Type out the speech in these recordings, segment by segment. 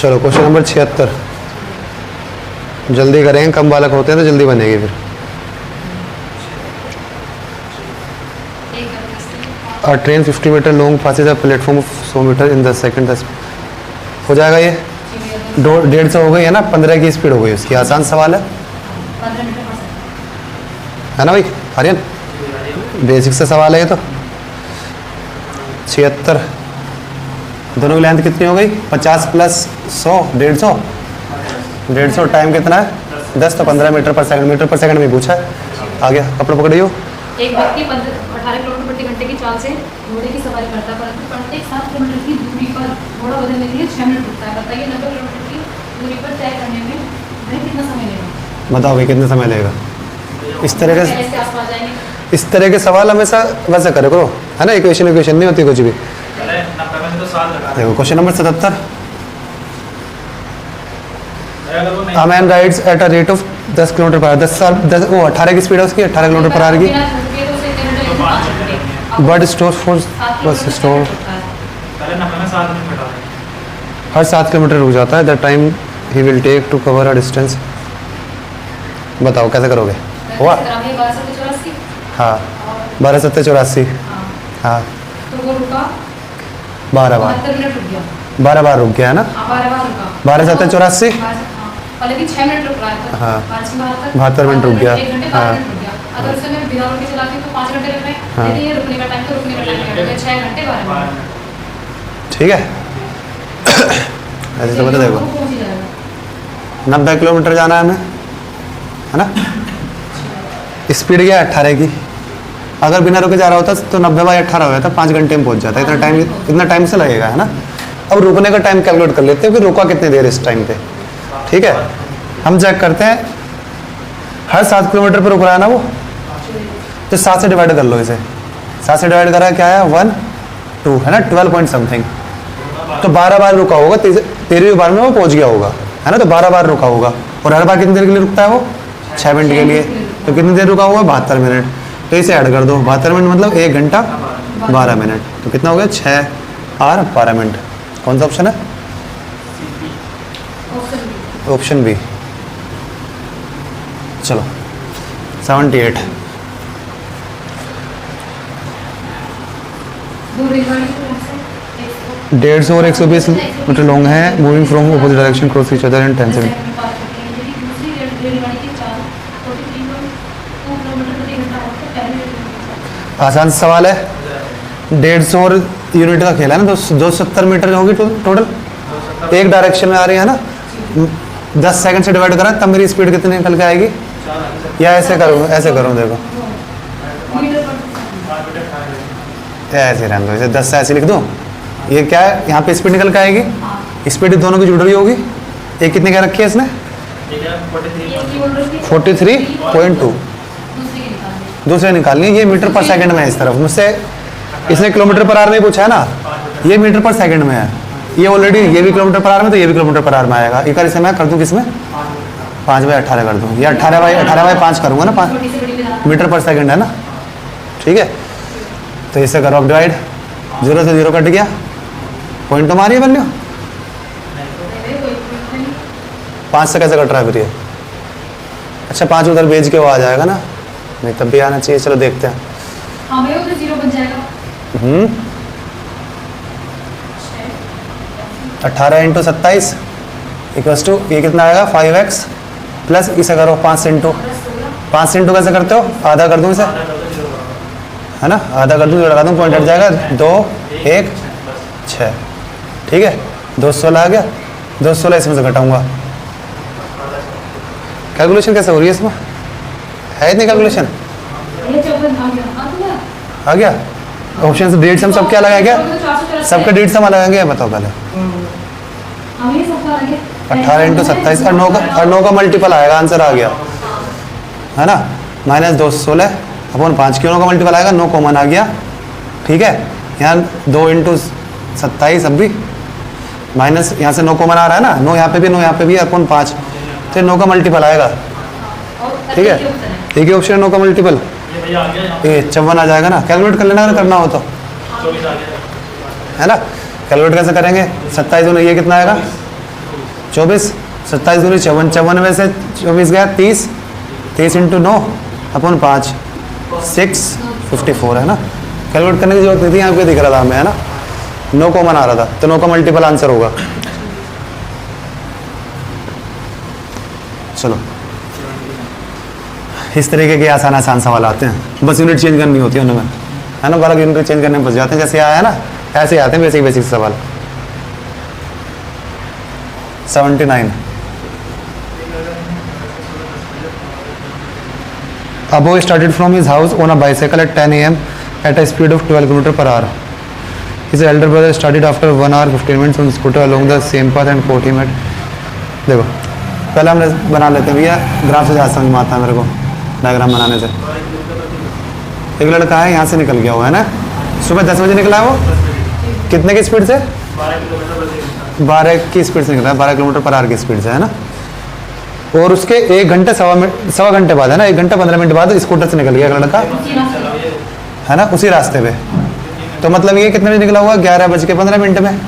चलो question number 76, जल्दी करेंगे, कम बालक होते हैं तो जल्दी बनेगी फिर। A train 50 metre long passes a platform of 100 metre in 10 second. 10 हो जाएगा ये। 150 हो गई है ना, 15 की स्पीड हो गई उसकी। आसान सवाल है ना भाई आर्यन, बेसिक से सवाल है ये तो। 76, दोनों की लेंथ कितनी हो गई? 50 प्लस 100, 150। 150 टाइम कितना है? 10, तो 15 metre per second. Metre per second में पूछा है। आ गया, कपड़ा पकड़ियो। एक व्यक्ति 18 किलोमीटर प्रति घंटे की चाल से घोड़े की सवारी करता है, परंतु प्रत्येक 7 किलोमीटर की दूरी पर घोड़ा बदलने के लिए 6 मिनट रुकता है। बताइए 90 किलोमीटर की दूरी पर तय करने में वह कितना समय लेगा? बताओ भाई कितना समय लगेगा? इस तरह के इसके आसपास जाएंगे। इस तरह के सवाल हमेशा वैसे करे करो, है ना। इक्वेशन नहीं होती कुछ भी। देखो question number 77, A man rides at a rate of 10 kilometre per our. 18 की स्पीड है उसकी, 18 किलोमीटर पर आवर की। बट स्टोर फॉर स्टोर हर 7 किलोमीटर रुक जाता है। The time he will take to cover a distance. बताओ कैसे करोगे? हुआ? हाँ 12 7 84। हाँ तो वो रुका 12 बार। 12 बार रुक गया है ना। 12 7 84। पहले भी 6 मिनट रुक रहा है तो हाँ 72 मिनट रुक गया। 1 घंटे 12 मिनट रुक गया। अगर उससे मैं बिना रुके चलाती तो 5 घंटे लग रहे हैं। हाँ। यदि ये रुकने का टाइम तो रुकने का टाइम क्या है? 6 घंटे 12 मिनट। ठीक है। ऐसे तो बता देखो, वो पहुंच ही जाएगा। 90 किलोमीटर जाना है हमें, है ना। स्पीड क्या है? 18 की। अगर बिना रुके जा रहा होता तो 90 बाई 18 हो जाता, 5 घंटे में पहुंच जाता। इतना टाइम से लगेगा, है ना। अब रुकने का टाइम कैलकुलेट कर लेते हैं कि रुका कितनी देर इस टाइम पे। ठीक है, हम चेक करते हैं। हर 7 किलोमीटर पर रुक रहा है ना वो, तो 7 से डिवाइड कर लो इसे। 7 से डिवाइड करा क्या है? 1 2, है ना। 12 पॉइंट समथिंग। तो 12 बार रुका होगा, 13वीं बार में वो पहुंच गया होगा, है ना। तो 12 बार रुका होगा। और हर बार कितनी देर के लिए रुकता है वो? 6 मिनट के लिए। तो कितनी देर रुका होगा? 72 मिनट। तो इसे ऐड कर दो। 72 मिनट मतलब 1 घंटा 12 मिनट। तो कितना हो गया? 6 और 12 मिनट। कौन सा ऑप्शन है? Option B. चलो 78, दो रेलगाड़ी 150 और 120 मीटर लॉन्ग है, moving from opposite direction cross each other in 10 second. आसान सवाल है। 150 और यूनिट का खेल है ना। 270 मीटर होगी टोटल, एक डायरेक्शन में आ रही है ना। 10 सेकंड से डिवाइड करा तब मेरी स्पीड कितनी निकल के आएगी? या ऐसे करूँ, ऐसे करूँ, देखो ऐसे रहने दो, इसे 10 से ऐसे लिख दूँ। ये क्या है? यहाँ पे स्पीड निकल के आएगी। स्पीड दोनों की जुड़ रही होगी। एक कितनी क्या रखी है इसने? 43.2। दूसरे निकालनी है। ये मीटर पर सेकंड में है। इस तरफ मुझसे इसने किलोमीटर पर आवर में पूछा है ना, ये मीटर पर सेकंड में है। ये ऑलरेडी ये भी किलोमीटर पर आवर में, तो ये भी किलोमीटर पर आवर में आएगा। एक बार इसे मैं कर दूँ किसमें? 5 बाई 18 कर दूँ। ये 18 बाई 5 करूँगा ना। 5 मीटर पर सेकंड है ना। ठीक है, तो इसे करो अब डिवाइड। 0 से 0 कट गया। पॉइंट तो मारिए वैल्यू। 5 से कैसे कट रहा है फिर ये? अच्छा 5 उधर भेज के वो आ जाएगा ना। नहीं तब भी आना चाहिए। चलो देखते हैं। हमें उधर 0 बन जाएगा। 18 इंटू 27 इक्वल्स टू ये कितना आएगा? 5x प्लस इसे करो 5 इंटू। 5 इंटू कैसे करते हो? आधा कर दूँ इसे, है ना। आधा कर दूँ, लगा दूँ, पॉइंट हट जाएगा। 2 1 6। ठीक है, 216 आ गया। 216 इसमें से घटाऊंगा। कैलकुलेशन कैसे हो रही है इसमें? है इतनी कैलकुलेशन? आ गया। ऑप्शन से डेट सम सब क्या लगा क्या? सबके डेट सम अलग है। बताओ पहले। 18 इंटू 27 और 9 का मल्टीपल आएगा। आंसर आ गया, है ना। माइनस 216 अपन 5 क्यों 9 का मल्टीपल आएगा? 9 कॉमन आ गया। ठीक है, यहाँ 2 इंटू 27 अब भी माइनस, यहाँ से 9 कॉमन आ रहा है ना। 9 यहाँ पे भी, 9 यहाँ पे भी, अपन 5, तो 9 का मल्टीपल आएगा। ठीक है, एक ही ऑप्शन 9 का मल्टीपल। ये 54 आ जाएगा ना। कैलकुलेट कर लेना अगर करना हो तो, है ना। कैलकुलेट कैसे करेंगे? 27 ये कितना आएगा? 24, 27 दूनी 54, 54 से 24 गया 30, 30 इंटू 9 अपन 5, 654 है ना। कैलकुलेट करने की जरूरत नहीं थी, यहाँ पे दिख रहा था हमें, है ना। 9 कॉमन आ रहा था, तो 9 का मल्टीपल आंसर होगा। चलो इस तरीके के आसान आसान सवाल आते हैं, बस यूनिट चेंज करनी होती है उनमें, है ना। बालक यूनिट चेंज करने में फंस जाते हैं, जैसे आया ना ऐसे आते हैं बेसिक बेसिक सवाल। 79 Above started from his house on a bicycle at 10 a.m. at a speed of 12 km/h. His elder brother started after 1 hour 15 minutes on scooter along the same path and caught him at. देखो पहले हम बना लेते हैं भैया, graph से ज़्यादा समझ में आता है मेरे को डायग्राम बनाने से। एक लड़का है यहाँ से निकल गया हुआ है ना, सुबह 10 बजे निकला है वो, कितने की स्पीड से? 12 की स्पीड से निकला है, 12 km/h की स्पीड से, है ना। और उसके 1 घंटे सवा घंटे बाद, है ना, 1 घंटा 15 मिनट बाद स्कूटर से निकल गया एक लड़का, है ना, उसी रास्ते पे। तो मतलब ये कितने बजे निकला हुआ? 11:15 में,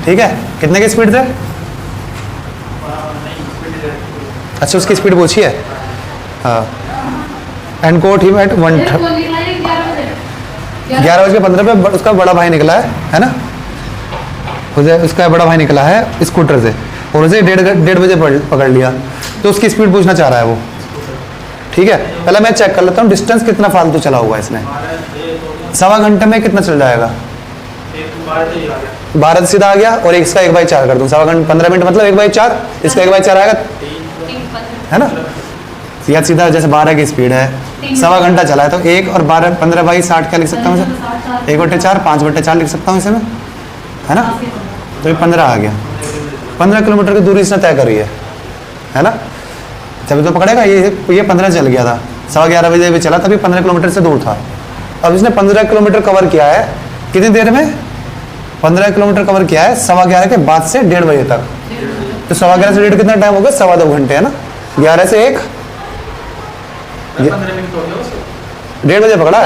ठीक है। कितने की स्पीड से? अच्छा उसकी स्पीड पूछी है, हाँ। एंड कोट हिम एट 11:15 पे उसका बड़ा भाई निकला है ना, उसका बड़ा भाई निकला है स्कूटर से और उसे 1:30 बजे पकड़ लिया। तो उसकी स्पीड पूछना चाह रहा है वो, ठीक है। पहले मैं चेक कर लेता हूँ डिस्टेंस कितना फालतू चला हुआ है इसने। सवा घंटे में कितना चल जाएगा? 12 सीधा आ गया, और इसका 1/4 कर दूँ, सवा घंटे 15 मिनट मतलब 1/4, इसका 1/4 आएगा, है ना। या सीधा जैसे 12 की स्पीड है, सवा घंटा चला है, तो 1 और 12 15/60 क्या लिख सकता हूँ इसे? 1/4, 5/4 लिख सकता हूँ इसे मैं, है ना। तो ये 15 आ गया। 15 किलोमीटर की दूरी इसने तय करी है ना। जब तो पकड़ेगा ये 15 चल गया था, 11:15 बजे भी चला, तभी 15 किलोमीटर से दूर था। अब इसने 15 किलोमीटर कवर किया है कितनी देर में? 15 किलोमीटर कवर किया है 11:15 के बाद से 1:30 बजे तक। तो 11:15 से 1:30 कितना टाइम हो गया? 2.25 घंटे, है ना। 11 से 1 1:30 बजे पकड़ा है,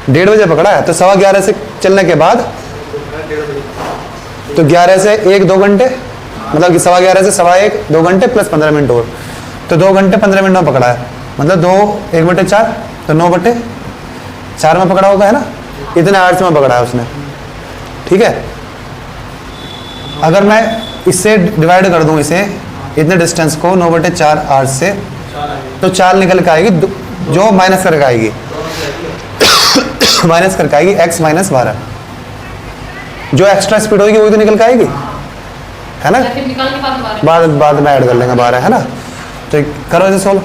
1:30 बजे पकड़ा है, तो 11:15 से चलने के बाद तो 11 से 1 2 घंटे, मतलब कि 11:15 से 1:15 2 घंटे प्लस 15 मिनट और, तो 2 घंटे 15 मिनट में पकड़ा है, मतलब 2 1/4, तो 9/4 में पकड़ा होगा, है ना। इतने आवर्स में पकड़ा है उसने, ठीक है। अगर मैं इससे डिवाइड कर दूं इसे, इतने डिस्टेंस को 9/4 आवर्स से, तो 4 निकल के आएगी, जो माइनस करके आएगी माइनस करके आएगी x - 12, जो एक्स्ट्रा स्पीड होगी वही तो निकल के आएगी, है ना। बाद में ऐड कर लेंगे 12, है ना। तो करो इसे सोल्व।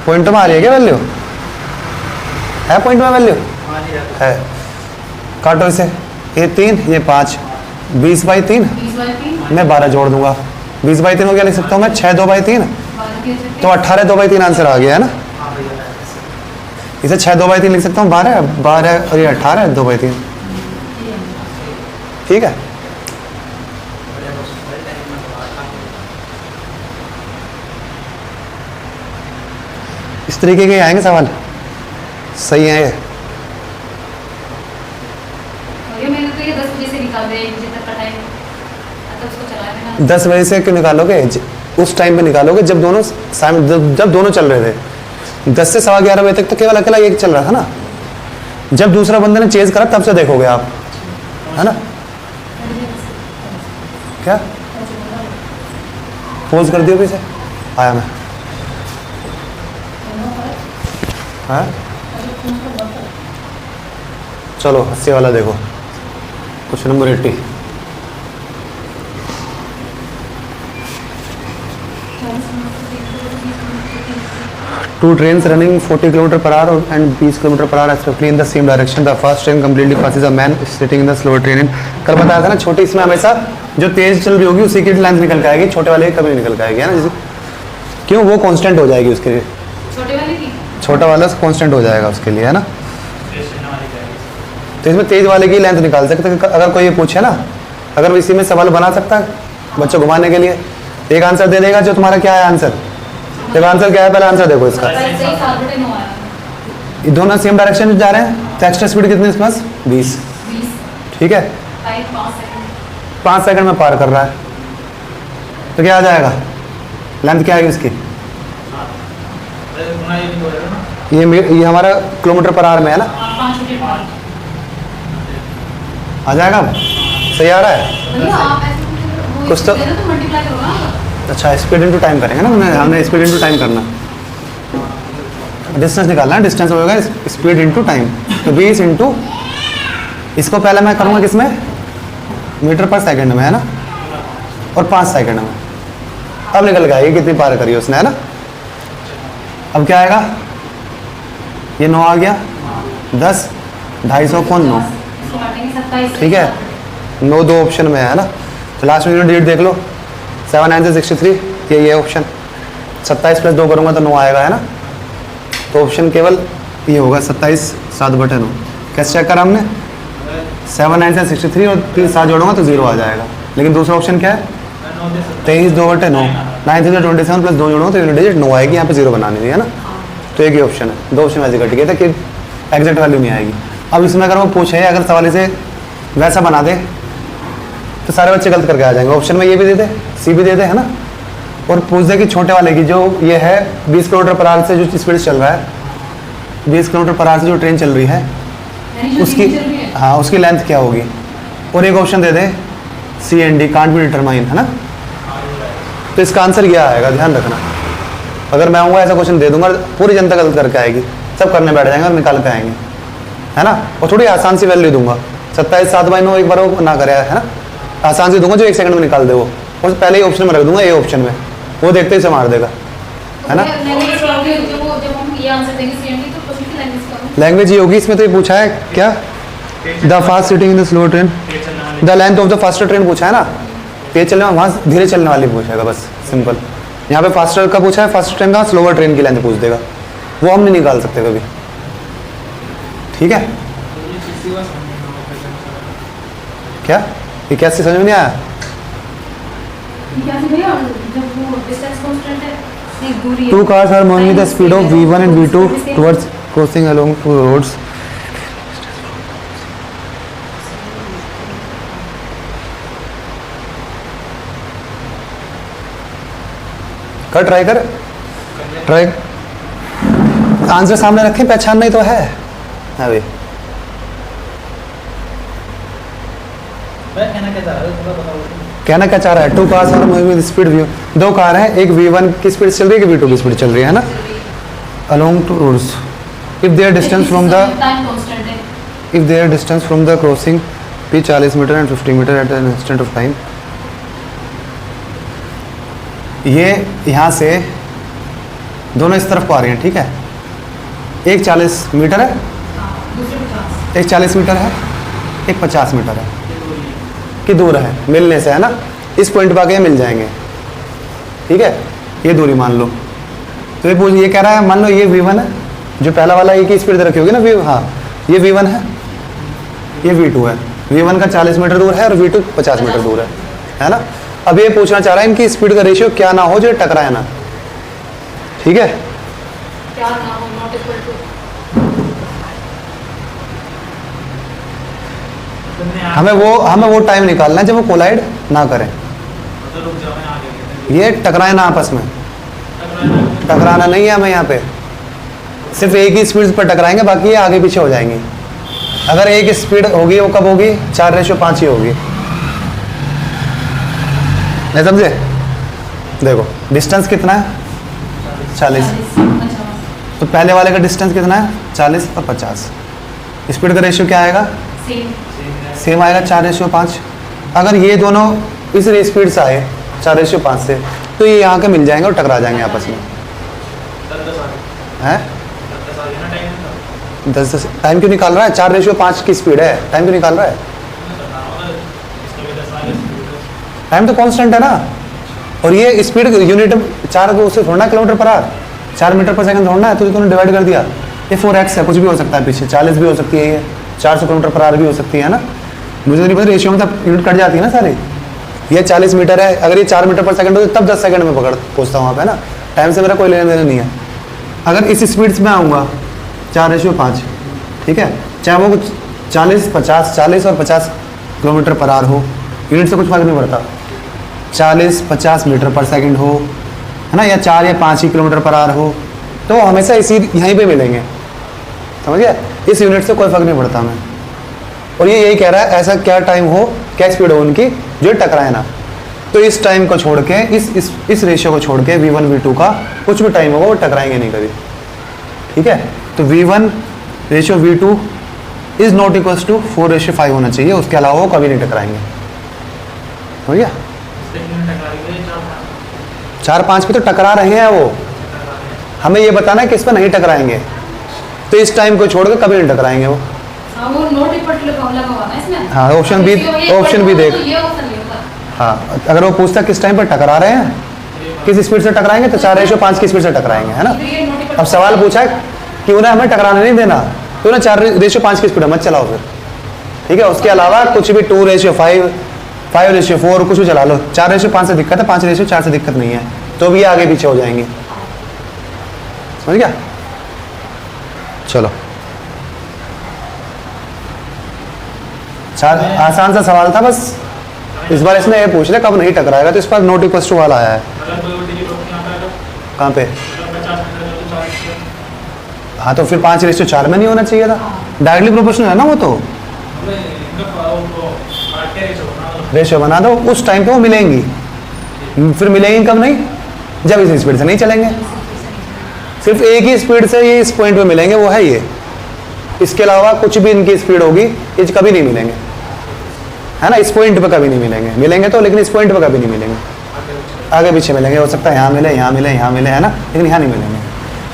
पॉइंट में आ रही है क्या वैल्यू? है पॉइंट में वैल्यू है। काटो इसे, ये 3 ये 5, 20/3 मैं 12 जोड़ दूंगा। 20/3 को क्या लिख सकता हूँ मैं? 6 2/3, तो 18 2/3 आंसर आ गया, है ना। इसे 6 2/3 लिख सकता हूँ, 12 और ये 18 2/3, ठीक है। इस तरीके के आएंगे सवाल, सही है ये। मैंने तो ये 10 बजे से निकाल दिया, 1 बजे तक का टाइम, तो उसको चलाया मैंने। 10 बजे से क्यों निकालोगे? उस टाइम पे निकालोगे जब दोनों चल रहे थे। 10 से 11:15 बजे तक तो केवल अकेला एक चल रहा था ना। जब दूसरा बंदे ने चेज करा तब से देखोगे आप, है ना। क्या पोज कर दियो पीछे, आया मैं, हाँ। चलो 80 वाला देखो, question number 80। Two trains running 40 km/h and 20 km/h respectively in the same direction. The first train completely passes a man sitting in the slower train. कल बताया था ना, छोटी इसमें हमेशा जो तेज चल रही होगी उसी की लेंथ निकल के आएगी, छोटे वाले की कभी नहीं निकल के आएगी, है ना। क्यों? वो कांस्टेंट हो जाएगी उसके लिए, छोटे वाले की, छोटा वाला कांस्टेंट हो जाएगा उसके लिए, है ना। तो इसमें तेज वाले की लेंथ निकाल सकते हैं। अगर कोई ये पूछे ना, अगर इसी में सवाल बना सकता है बच्चों घुमाने के लिए, एक आंसर दे देगा जो तुम्हारा क्या है आंसर। देखो आंसर क्या है, पहला आंसर देखो इसका, ये दोनों सेम डायरेक्शन में जा रहे हैं, तो एक्स्ट्रा स्पीड कितनी है इसके पास? 20, ठीक है। 5 सेकंड में पार कर रहा है, तो क्या आ जाएगा, लेंथ क्या आएगी इसकी, ये हमारा किलोमीटर पर आवर में है ना, 5 मिनट बाद आ जाएगा अब? सही आ रहा है? भैया आप ऐसे कुछ तो- तो मल्टीप्लाई करो ना। अच्छा, स्पीड इनटू टाइम करेंगे ना, हमने स्पीड इनटू टाइम करना, डिस्टेंस निकालना है, डिस्टेंस होगा स्पीड इनटू टाइम, तो 20 इंटू, इसको पहले मैं करूँगा किसमें, मीटर पर सेकंड में है ना, और 5 सेकंड में। अब निकल गया ये कितनी पार करी उसने, है ना। अब क्या आएगा, ये 9 आ गया, 10, 250 कौन 9, इसको काटेंगे 27 ठीक है, 9 2 ऑप्शन में है ना। तो लास्ट में डिजिट देख लो, 7 9 से 63, ये ऑप्शन, 27 प्लस 2 करूँगा तो 9 आएगा, है ना। तो ऑप्शन केवल ये होगा 27 7/9। कैसे चेक करा हमने, 7 9 से 63 और 3 7 जोड़ूंगा तो 0 आ जाएगा। लेकिन दूसरा ऑप्शन क्या है, 23 2/9, 9 से 27 प्लस 2 जोड़ूंगा तो यूनिट डिजिट 9 आएगी, यहाँ पे 0 बनानी थी, है ना। तो एक ही ऑप्शन है, 2 ऑप्शन वैसे कट गए थे कि एग्जैक्ट वैल्यू नहीं आएगी। अब इसमें अगर वो पूछे, अगर सवाल इसे वैसा बना दे तो सारे बच्चे गलत करके आ जाएंगे। ऑप्शन में ये भी दे दे, सी भी दे दे, है ना, और पूछ दे कि छोटे वाले की जो ये है 20 किलोमीटर पर आवर से जो स्पीड चल रहा है, 20 किलोमीटर पर आवर से जो ट्रेन चल रही है यानी जो उसकी, चल रही है। हाँ उसकी लेंथ क्या होगी। और एक ऑप्शन दे दे C and D can't be determine, है ना। तो इसका आंसर यह आएगा, ध्यान रखना। अगर मैं हूँ ऐसा क्वेश्चन दे दूंगा, पूरी जनता गलत करके आएगी, सब करने बैठ जाएंगे और निकाल के आएंगे, है ना। और थोड़ी आसान सी वैल्यू दूंगा, 27 7/9 एक बार वो ना करे, है ना, आसान सी दूंगा जो 1 सेकंड में निकाल दे वो, और पहले ही ऑप्शन में रख दूंगा ए ऑप्शन में, वो देखते ही से मार देगा, है ना। जब हम ये आंसर देंगे सीएमडी तो क्वेश्चन की लैंग्वेज करो। लैंग्वेज ये होगी, इसमें तो ये पूछा है क्या, the fast sitting in the slow train, the length of the faster train पूछा है ना, तेज चलने वहाँ धीरे चलने वाली पूछेगा, बस सिंपल। यहाँ पे फास्टर का पूछा है, फास्टर ट्रेन का, स्लोवर ट्रेन की लेंथ पूछ देगा, वो हम नहीं निकाल सकते कभी, ठीक है। क्या ये कैसे समझ में नहीं आया, क्या भैया जब वो डिस्टेंस कांस्टेंट है, नहीं दूरी है, 2 cars are moving with the speed of V1 and V2 towards crossing along 2 roads. कर ट्राई कर, ट्राई, आंसर सामने रखें, पहचानना ही तो है अभी। कहना क्या चाह रहा है, 2 cars are moving with speed V, 2 car हैं, एक V1 की स्पीड चल रही है, एक V2 की स्पीड चल रही है ना, along 2 roads. If their distance from the time constant है, if their distance from the crossing be 40 metre and 50 metre at an instant of time, ये यहाँ से दोनों इस तरफ को आ रही हैं, ठीक है। एक 40 मीटर है, दूसरे 50 एक 40 मीटर है, एक 50 मीटर है कि दूर है मिलने से, है ना। इस पॉइंट पर आके मिल जाएंगे, ठीक है, ये दूरी मान लो। तो ये कह रहा है, मान लो ये V1 है, जो पहला वाला एक ही स्पीड दे रखी होगी ना, हाँ ये V1 है, ये V2 है। V1 का 40 मीटर दूर है और V2 50 मीटर दूर है ना। अब ये पूछना चाह रहा है इनकी स्पीड का रेशियो क्या ना हो जो टकराए ना, ठीक है। क्या ना हो, नॉट इक्वल टू, हमें वो टाइम निकालना है जब वो कोलाइड ना करें, ये टकराए ना आपस में, टकराना नहीं है हमें यहाँ पे, सिर्फ एक ही स्पीड पर टकराएंगे, बाकी ये आगे पीछे हो जाएंगी। अगर एक स्पीड होगी वो कब होगी, 4:5 ही होगी, नहीं समझे। देखो डिस्टेंस कितना है, 40, तो पहले वाले का डिस्टेंस कितना है, 40 और 50, स्पीड का रेशियो क्या आएगा, सेम आएगा, 4:5। अगर ये दोनों इस स्पीड से आए 4:5 से, तो ये यहाँ के मिल जाएंगे और टकरा जाएंगे आपस में, हैं 10 टाइम क्यों निकाल रहा है, 4:5 की स्पीड है, टाइम क्यों निकाल रहा है, टाइम तो कांस्टेंट है ना। और ये स्पीड यूनिट 4 उससे थोड़ा kilometre per our, 4 metre per second थोड़ा है, तो तूने डिवाइड कर दिया, ये 4x है, कुछ भी हो सकता है पीछे, 40 भी हो सकती है, ये 400 किलोमीटर पर आवर भी हो सकती है ना। मुझे तो नहीं पता, रेशियो में तब यूनिट कट जाती है ना सारी। ये 40 मीटर है, अगर ये 4 मीटर पर सेकंड हो तब 10 सेकंड में पहुँचता हूँ वहाँ पे ना, टाइम से मेरा कोई लेना देना नहीं है। अगर इस स्पीड में आऊँगा 4:5, ठीक है, चाहे वो 40 और 50 किलोमीटर पर आवर हो, यूनिट से कुछ फर्क नहीं पड़ता, 40-50 मीटर पर सेकंड हो, है ना, या 4 या 5 ही किलोमीटर पर आवर हो, तो हमेशा इसी यहीं पे मिलेंगे, समझ गया। इस यूनिट से कोई फर्क नहीं पड़ता हमें। और ये यही कह रहा है ऐसा क्या टाइम हो, क्या स्पीड हो उनकी जो टकराए ना। तो इस टाइम को छोड़ के, इस रेशियो को छोड़ के V1 V2 का कुछ भी टाइम होगा वो टकराएंगे नहीं कभी, ठीक है। तो V1 ratio V2 is not equals to 4:5 होना चाहिए, उसके अलावा वो कभी नहीं टकराएंगे, समझ गया। 4-5 पे तो टकरा रहे हैं वो, हमें ये बताना है किस पर नहीं टकराएंगे। तो इस टाइम को छोड़ के कभी नहीं टकराएंगे वो। वो नोट इक्वल लगाना है इसमें। हाँ, ऑप्शन बी देख। तो ये ऑप्शन नहीं होता। हाँ, अगर वो पूछता किस टाइम पर टकरा रहे हैं, किस स्पीड से टकराएंगे, तो 4:5 की स्पीड से टकराएंगे, है ना। अब सवाल पूछा है कि उन्हें हमें टकराने नहीं देना, तो ना 4:5 की स्पीड मत चलाओ फिर, ठीक है। उसके अलावा कुछ भी 2:5, 5:4 कुछ भी चला लो। 4:5 से दिक्कत है, 5:4 से दिक्कत नहीं है, तो भी आगे पीछे हो जाएंगे, समझ गया। चलो, आसान सा सवाल था बस। इस बार इसने ये पूछ लिया कब नहीं टकराएगा, तो इस पर नोट इक्वल टू वाला आया है। कहाँ पे? हाँ, तो फिर 5:4 में नहीं होना चाहिए था, डायरेक्टली प्रोपोर्शनल है ना वो। तो रेशियो बना दो, उस टाइम पे वो मिलेंगी। फिर मिलेंगी कब नहीं, जब इस स्पीड से नहीं चलेंगे, सिर्फ एक ही स्पीड से ये इस पॉइंट पे मिलेंगे, वो है ये। इसके अलावा कुछ भी इनकी स्पीड होगी ये कभी नहीं मिलेंगे, है ना। इस पॉइंट पे कभी नहीं मिलेंगे, मिलेंगे तो, लेकिन इस पॉइंट पे कभी नहीं मिलेंगे, आगे पीछे मिलेंगे। हो सकता है यहाँ मिले, यहाँ मिले, यहाँ मिले, है ना, लेकिन यहाँ नहीं मिलेंगे।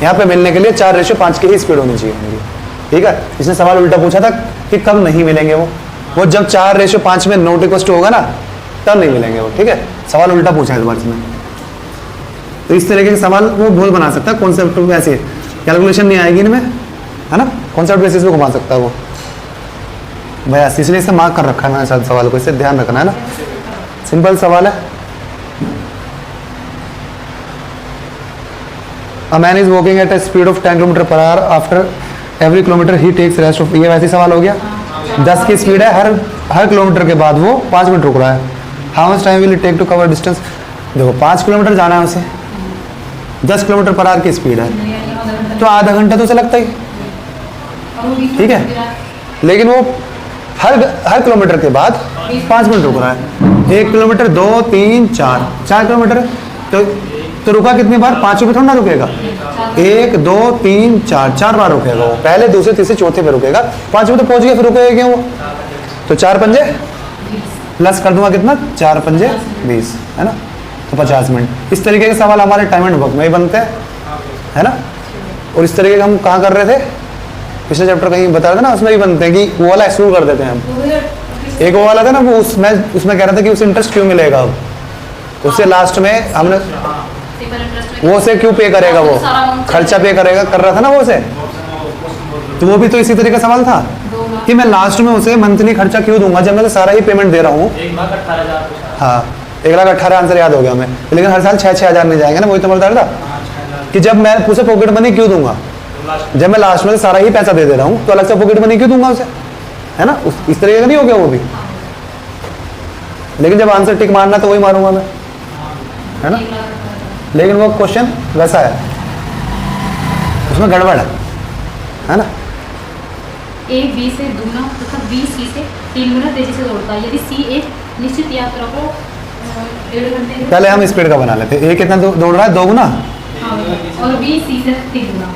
यहाँ पे मिलने के लिए 4:5 की ही स्पीड होनी चाहिए उनकी, ठीक है। इसने सवाल उल्टा पूछा था कि कब नहीं मिलेंगे वो जब 4:5 में नोट इक्वल टू होगा ना, तब नहीं मिलेंगे वो, ठीक है। सवाल उल्टा पूछा है इस बार इसमें। तो इस तरीके के सवाल वो बहुत बना सकता है, कॉन्सेप्ट में ऐसे कैलकुलेशन नहीं आएगी इनमें, है ना, कॉन्सेप्ट बेसिस पे घुमा सकता है वो भैया। इसलिए इसे मार्क कर रखा है मैंने साथ सवाल को, इससे ध्यान रखना है ना, सिंपल सवाल है। A man is walking at a speed of 10 km per hour. After every kilometer he takes rest of। ये वैसे सवाल हो गया। 10 की स्पीड है, हर किलोमीटर के बाद वो 5 मिनट रुक रहा है। How much time will it take to cover distance? देखो 5 किलोमीटर जाना है उसे, 10 किलोमीटर पर आवर की स्पीड है, तो आधा घंटा तो उसे लगता ही, ठीक है। लेकिन वो हर किलोमीटर के बाद 5 मिनट रुक रहा है। 1 किलोमीटर, 2, 3, 4 किलोमीटर, तो रुका कितनी बार? 5 पे थोड़ा ना रुकेगा। 1, 2, 3, 4 बार रुकेगा वो, पहले, दूसरे, तीसरे, चौथे पे रुकेगा। 5 पे तो पहुंच गया, फिर रुकेगा क्यों वो? तो 4 पंजे प्लस कर दूंगा कितना, 4 पंजे 20, है ना, तो 50 मिनट। इस तरीके के सवाल हमारे टाइम एंड वर्क में ही बनते हैं, है ना। और इस तरीके के हम कहाँ कर रहे थे, पिछले चैप्टर कहीं बता रहे थे ना, उसमें भी बनते हैं कि वो वाला एक्सक्लूड कर देते हैं हम। एक वो वाला था ना, वो उसमें कह रहा था कि उसे इंटरेस्ट क्यों मिलेगा, अब उससे लास्ट में हमने वो उसे क्यों पे करेगा, वो खर्चा पे करेगा, कर रहा था ना वो उसे। तो वो भी तो इसी तरीके का सवाल था कि मैं लास्ट में उसे मंथली खर्चा क्यों दूंगा जब मैं तो सारा ही पेमेंट दे रहा हूँ। 1,18,000। हाँ, 1,18,000 आंसर याद हो गया हमें, लेकिन हर साल 6-6 हज़ार नहीं जाएंगे ना, वही तो बोलता था कि जब मैं उसे पॉकेट मनी क्यों दूंगा, जब मैं लास्ट में सारा ही पैसा दे रहा हूँ, तो अलग से पॉकेट मनी क्यों दूंगा उसे, है ना। इस तरीके का नहीं हो गया वो भी। लेकिन जब आंसर टिक मारना तो वही मारूंगा मैं, है ना। लेकिन वो क्वेश्चन वैसा है, उसमें गड़बड़ है ना। A B से दुगना तथा B C से 3 गुना तेजी से दौड़ता है। यदि C एक निश्चित यात्रा को 1.5 घंटे में, पहले हम स्पीड का बना लेते हैं। A कितना दौड़ रहा है? 2 गुना, और B C से 3 गुना,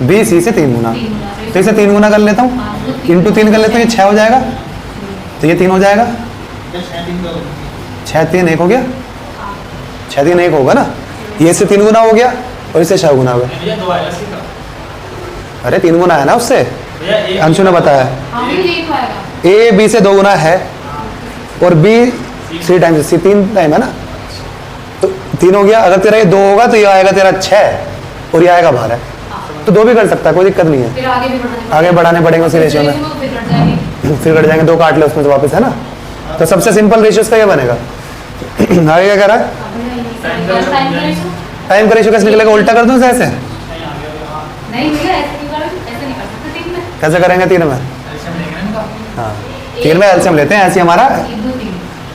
B C से 3 गुना, तो इसे 3 गुना कर लेता हूँ, इंटू 3 कर लेता हूँ, ये 6 हो जाएगा, तो ये 3 हो जाएगा, 6 3 1 हो गया, 6 3 1 होगा ना। ये से 3 गुना हो गया और इससे 6 गुना हो गया। अरे 3 गुना है ना उससे, अंशु ने बताया। A B से 2 गुना है और B 3 टाइम से, 3 टाइम है ना, तो 3 हो गया। अगर तेरा ये 2 होगा तो ये आएगा तेरा 6 और ये आएगा 12, तो 2 भी कर सकता है, कोई दिक्कत नहीं है। फिर आगे बढ़ाने पड़ेंगे उसी रेशियो में, फिर कट जाएंगे, 2 काट ले उसमें से वापस, है ना। तो सबसे सिंपल रेशियो का ये बनेगा। आगे क्या कह रहा है? टाइम का रेशियो कैसे निकलेगा? उल्टा कर दूं इसे ऐसे? नहीं मिला, ऐसे नहीं कर सकते 3 में। कैसे करेंगे 3 में? हाँ, 3 में एलसीएम लेते हैं, ऐसे हमारा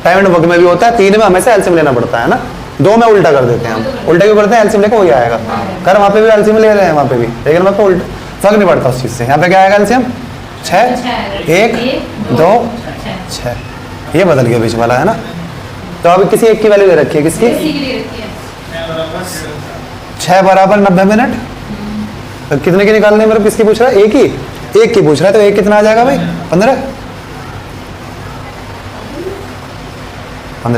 टाइम एंड वर्क में भी होता है, 3 में हमेशा एलसीएम लेना पड़ता है ना, 2 में उल्टा कर देते हैं हम, उल्टा क्यों करते हैं, एलसीएम लेके वही आएगा। कर वहाँ पे भी एलसीएम ले रहे हैं वहाँ पे भी, लेकिन वहाँ पे उल्टा फर्क नहीं पड़ता उस चीज़ से। यहाँ पे क्या आएगा एलसीएम 6 1 2 6, ये बदल गया बीच वाला है ना। तो अभी किसी एक की वैल्यू दे रखी है, किसकी, इसी के लिए रखी है 6 बराबर 90 मिनट। तो कितने की निकालने हैं मेरे, किसकी पूछ रहा है, एक की पूछ रहा है, तो एक कितना आ जाएगा भाई 15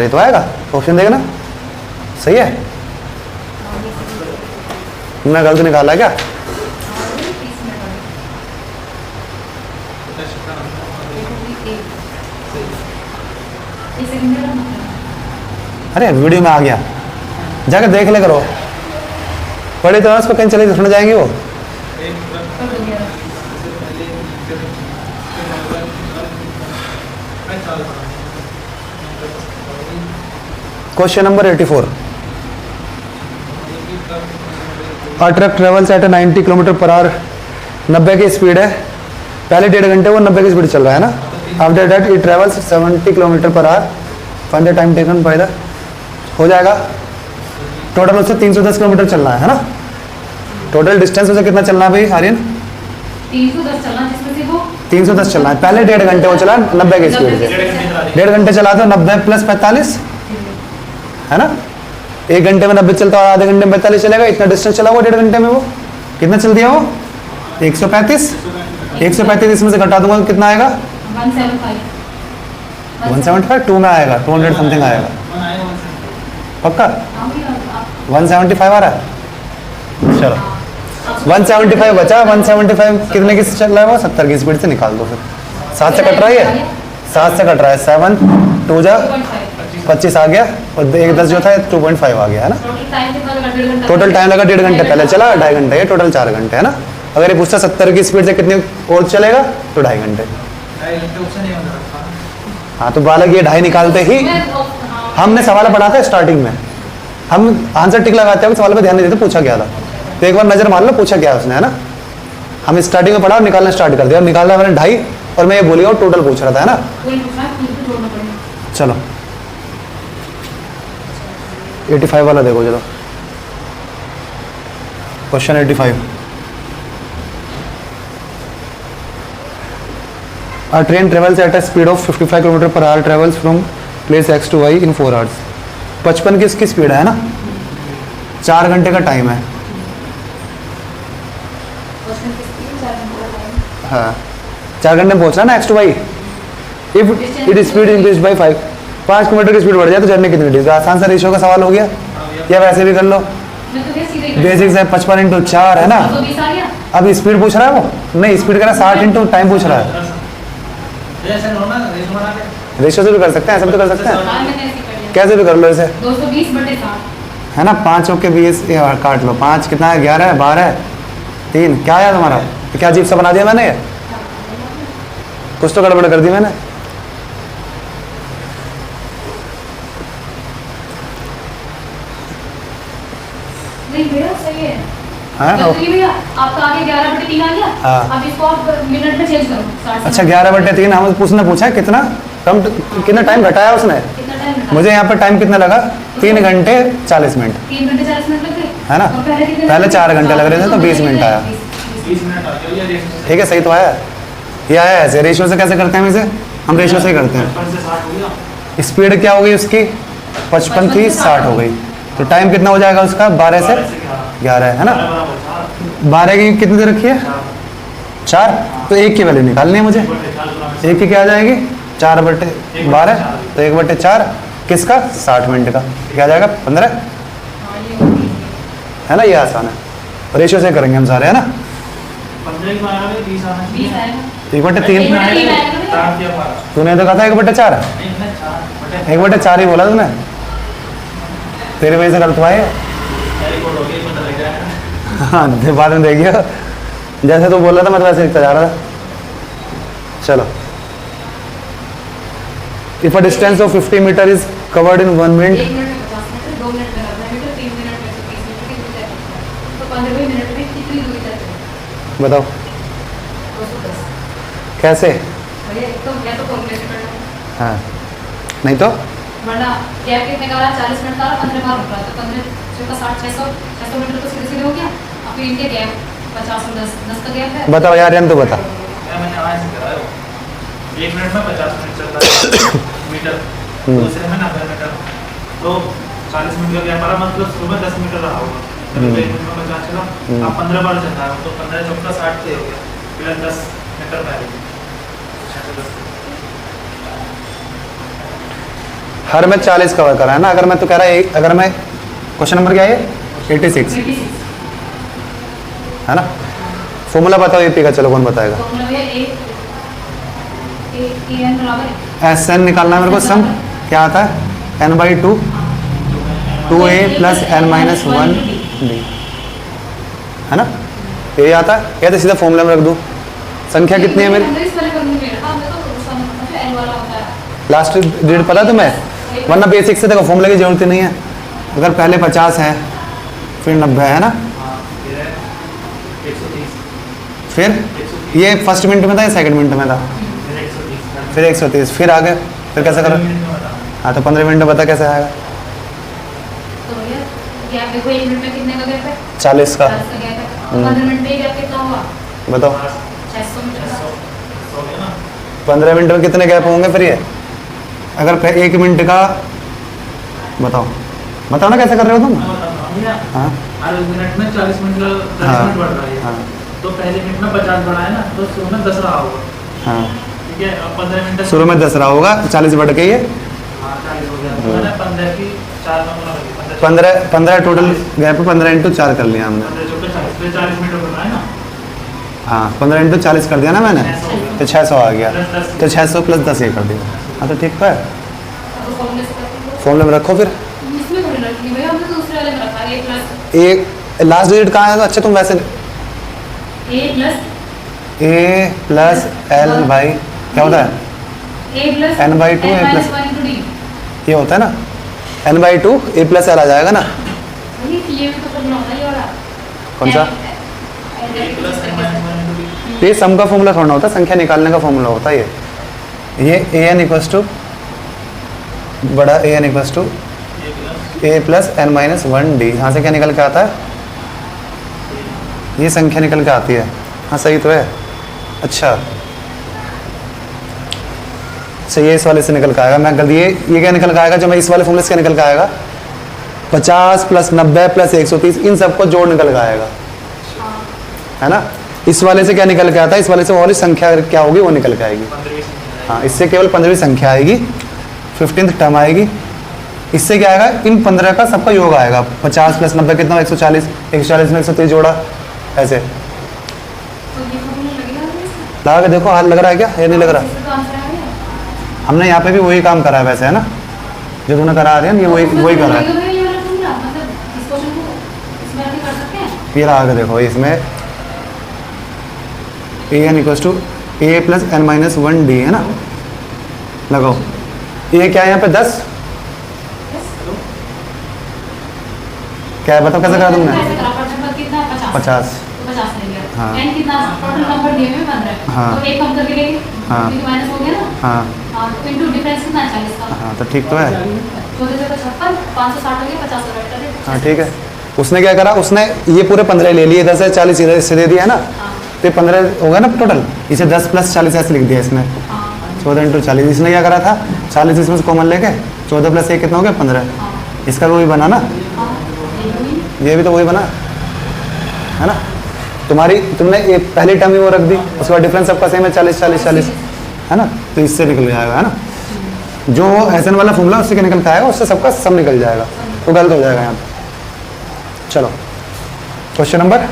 ही तो आएगा। ऑप्शन देखना सही है, तुमने गलत निकाला क्या, 30 मिनट ये सेकंड का मतलब अरे वीडियो में आ गया, जाकर देख ले करो, पढ़े तो उस पर कहीं चले तो सुन जाएंगे वो। कब हो गया question number 84, a truck travels eight 90 kilometre per our, 90 की स्पीड है, पहले 1.5 घंटे वो 90 की स्पीड चल रहा है ना, after that it travels 70 kilometre per our, find the time taken by the, हो जाएगा टोटल उससे 310 किलोमीटर चलना है ना, टोटल डिस्टेंस उसे कितना चलना है भाई आर्यन, 310 चलना, जिसमें से वो 310 चलना है, पहले 1.5 घंटे वो चला 90 की स्पीड से, 1.5 घंटे चला तो 90 प्लस 45 है ना, 1 घंटे में 90 चलता है, आधे घंटे में 45 चलेगा, इतना डिस्टेंस चला हुआ 1.5 घंटे में, वो कितना चल दिया वो 135, 135 इसमें से घटा दूंगा तो कितना आएगा 175 175, 2 में आएगा 200 समथिंग आएगा, पक्का 175 आ रहा है, चलो 175 बचा, 175 कितने की चल रहा है वो 70 की स्पीड से निकाल दो, फिर 7 से कट रहा है, 7 से कट रहा है, 7 2 जा 25 आ गया, और 1 10 जो था 2.5 आ गया है ना, टोटल टाइम कितना लगा, 1.5 घंटा, टोटल टाइम लगा 1.5 घंटे, पहले चला 2.5 घंटे, ये टोटल 4 घंटे है ना। अगर ये पूछता 70 की स्पीड से कितने और चलेगा तो 2.5 घंटे, हाँ तो बालक ये 2.5 निकालते ही, हमने सवाल पढ़ा था स्टार्टिंग में, हम आंसर टिक लगाते हैं, सवाल पे ध्यान नहीं देते पूछा क्या था, तो एक बार नजर मार लो पूछा क्या है उसने, है ना। हम स्टार्टिंग में पढ़ा और निकालना स्टार्ट कर दिया, और निकाला मैंने 2.5, और मैं ये बोली और टोटल पूछ रहा था, है ना। पूरी पूछना है, पूरी को जोड़ना पड़ेगा। चलो 85 वाला देखो, चलो question 85, A train travels at a speed of 55 km per hour, travels from place X to Y in 4 hours. 55 की इसकी स्पीड है ना, 4 घंटे का टाइम है, क्वेश्चन की स्पीड 4 घंटे का टाइम, हाँ 4 घंटे में पहुंचना ना X to Y, if it speed increase by 5 kilometre की स्पीड बढ़ जाए तो जर्नी कितनी मिनट, आसान सा रेशियो का सवाल हो गया, या वैसे भी कर लो, मैं तो कैसे सीधे बेसिक से 55 इंटू 4 है ना, 220 आ गया, अब स्पीड पूछ रहा है वो, नहीं स्पीड करा 60 इंटू टाइम पूछ रहा है, रेशियो से भी कर सकते हैं, ऐसे भी तो कर सकते हैं, हाँ मैंने ऐसे कर लिया, कैसे भी कर लो इसे, 220/60 है ना, 5 के 20 काट लो, 5 कितना है 11 है 12 है 3, क्या आया तुम्हारा, क्या अजीब सा बना दिया मैंने, ये कुछ तो गड़बड़ कर दी मैंने, नहीं भैया सही है, हाँ तो ये भैया आपका आगे 11/3 आ गया, हाँ। अब इसको आप मिनट में चेंज करो, 60 अच्छा 11/3 हम उसने पूछा कितना कम, कितना टाइम घटाया उसने, कितना टाइम लगा, मुझे यहाँ पर टाइम कितना लगा 3 घंटे 40 मिनट, 3 घंटे 40 मिनट लग गए, है ना, और पहले कितने पहले 4 घंटे लग रहे थे तो 20 मिनट आया, 20 मिनट ठीक है सही तो आया, ये आया ऐसे, रेशियो से कैसे करते हैं इसे, हम रेशियो से ही करते हैं, स्पीड क्या हो गई उसकी 55 थी 60 हो गई, तो टाइम कितना हो जाएगा उसका 12 से 11 है ना, 12 की कितनी दे रखी है 4, तो 1 की वैल्यू निकालनी है मुझे, 1 की क्या आ जाएगी 4/12, तो 1/4 किसका 60 मिनट का, क्या आ जाएगा 15, है ना, ये आसान है, रेशियो से करेंगे हम सारे, है ना, 20 आएगा, 1/3, 1/3 आएगा, तूने तो कहा था 1/4, 1/4 ही बोला तूने, तेरे वजह से गलत हुआ है, हाँ बाद में देखिए, जैसे तो बोल रहा था मैं तो वैसे लिखता जा रहा था, चलो if a distance of 50 metre is covered in 1 minute, 1 minute में 50 मीटर, 2 मिनट में 90 मीटर, 3 मिनट में 130 मीटर की दूरी तय करना है, तो 15 मिनट में कितनी दूरी तय करें, बताओ 210, कैसे, भैया एक तो मैं तो कैलकुलेट करना है, हाँ नहीं तो वरना गैप कितने का रहा, 40 मिनट का रहा, 15 बार रुक रहा, तो 15 का 60, 600 मीटर तो सीधे सीधे हो गया। अब फिर इनके गैप 50 और 10 का गैप है। बताओ यार, यान तो बता। मैंने आज से करा है वो। 1 मिनट में 50 मिनट चलता है मीटर, दूसरे में 90 मीटर, तो 40 मिनट का गैप हमारा मतलब शुरू में 10 मीटर रहा होगा, तो 1 मिनट में 50 चला, अब 15 बार चल रहा है, तो 15 चौका 60 से हो गया, फिर 10 मीटर पहले हर में 40 कवर करा है ना। अगर मैं तो कह रहा है, अगर मैं क्वेश्चन नंबर क्या है, 86 है ना। फॉर्मूला बताओ एपी का, चलो कौन बताएगा। एस एन निकालना है मेरे को। सम क्या आता है, n/2 2a plus n-1 d है ना। ये आता है, या तो सीधा फॉर्मूला में रख दूँ। संख्या कितनी है मेरी, लास्ट डिजिट पता है तुम्हें, वरना बेसिक से देखो फॉर्मूले की जरूरत ही नहीं है। अगर पहले 50 है, फिर 90 है ना, फिर ये फर्स्ट मिनट में था या सेकंड मिनट में था, फिर 130, फिर आगे, फिर कैसे करो। हाँ तो 15 मिनट में बता कैसे आएगा। गैप देखो 1 मिनट में कितने का गैप है, 40 का। 15 मिनट में गैप कितना हुआ, बताओ 600 मीटर का। 15 मिनट में कितने गैप होंगे फिर ये। अगर 1 मिनट का बताओ, बताओ ना कैसे कर रहे हो तुम। हाँ हर मिनट में 40 मिनट का 10 हाँ, मिनट बढ़ रहा है, हाँ तो पहले मिनट में 50 बढ़ा है ना, तो शुरू में 10 रहा होगा, हाँ। ठीक है। अब 15 मिनट शुरू में 10 रहा होगा, 40 बढ़ के ये 40 हो गया, तो मैंने 15 की 4 में गुना कर दिया, 15 टोटल गैप 15 × 4 कर लिया हमने। 15 चौके 40, फिर 40 मीटर बढ़ रहा है ना। हाँ 15 × 40 कर दिया ना मैंने, तो 600 आ गया, तो 600 + 10 ये कर दिया। हाँ तो ठीक है, तो फॉर्मूले से करते हैं। फॉर्मूले में रखो फिर। इसमें थोड़ी रखनी भैया, हमने दूसरे वाले में रखा है, a प्लस एक लास्ट डिजिट कहाँ है, तो अच्छा तुम वैसे a plus a plus l by क्या होता है, a plus n/2 a plus 1 × d। ये होता है ना, n/2 a प्लस l आ जाएगा ना। ये भी तो करना होता है ये वाला। कौन सा? n ये सम का फॉर्मूला थोड़ा होता है, संख्या निकालने का फॉर्मूला होता है ये an = बड़ा an = a plus n-1 d। यहाँ से क्या निकल के आता है, ये संख्या निकल के आती है। हाँ सही तो है। अच्छा ये इस वाले से निकल के आएगा। मैं गलती, ये क्या निकल के आएगा, जो मैं इस वाले फॉर्मूले से क्या निकल के आएगा, 50 + 90 + 130, इन सबको जोड़ निकल के आएगा, है ना। इस वाले से क्या निकल के आता है, इस वाले से वो वाली संख्या क्या होगी वो निकल के आएगी। हाँ इससे केवल 15वीं संख्या आएगी, 15th टर्म आएगी। इससे क्या आएगा, इन 15 का सबका योग आएगा। 50 + 90 कितना, 140, 140 में 130 जोड़ा, ऐसे तो ये फॉर्मूला लगेगा इसमें? लगा के देखो, हाथ लग रहा है क्या, ये नहीं लग रहा। इसमें तो आंसर आ गया। हमने यहाँ पे भी वही काम करा है वैसे, है ना, जो तुमने करा है ये वही करा है। ये वाला फॉर्मूला मतलब इस क्वेश्चन को इसमें आके कर सकते हैं। ये लगा के देखो, इसमें an = a plus n-1 d है ना, लगाओ। ये क्या है यहाँ पे 10, क्या है बताओ कैसे करा तुमने। कैसे करा, परसेंट कितना है, 50 तो 50 ले लिया। हाँ। n कितना, टोटल नंबर दिए हुए 15 है, हाँ। तो एक कम करके लेंगे, हाँ। क्योंकि माइनस हो गया ना। हाँ हाँ तो इनटू डिफरेंस कितना है, 40 का। हाँ तो ठीक तो है। 14 से 55, 560 हो गया, 50 हो गया। हाँ ठीक है। उसने क्या करा, उसने ये पूरे 15 ले लिए, इधर से 40 इधर से दे दिया है ना, हाँ तो 15 हो गया ना टोटल। इसे 10 + 40 ऐसे लिख दिया इसने, हाँ 14 × 40। इसने क्या करा था, 40 इसमें से कॉमन लेके 14 + 1 कितना हो गया, 15। हाँ इसका वही बना ना, हाँ, ये भी तो वही बना, है ना। तुमने ये पहली टर्म ही वो रख दी, उसके बाद डिफरेंस सबका सेम है, 40 40 40, है ना। तो इससे निकल जाएगा, है ना। जो एसएन वाला फॉर्मूला उससे निकल के आएगा, उससे सबका सम निकल जाएगा, तो गलत हो जाएगा यहाँ पे। चलो question number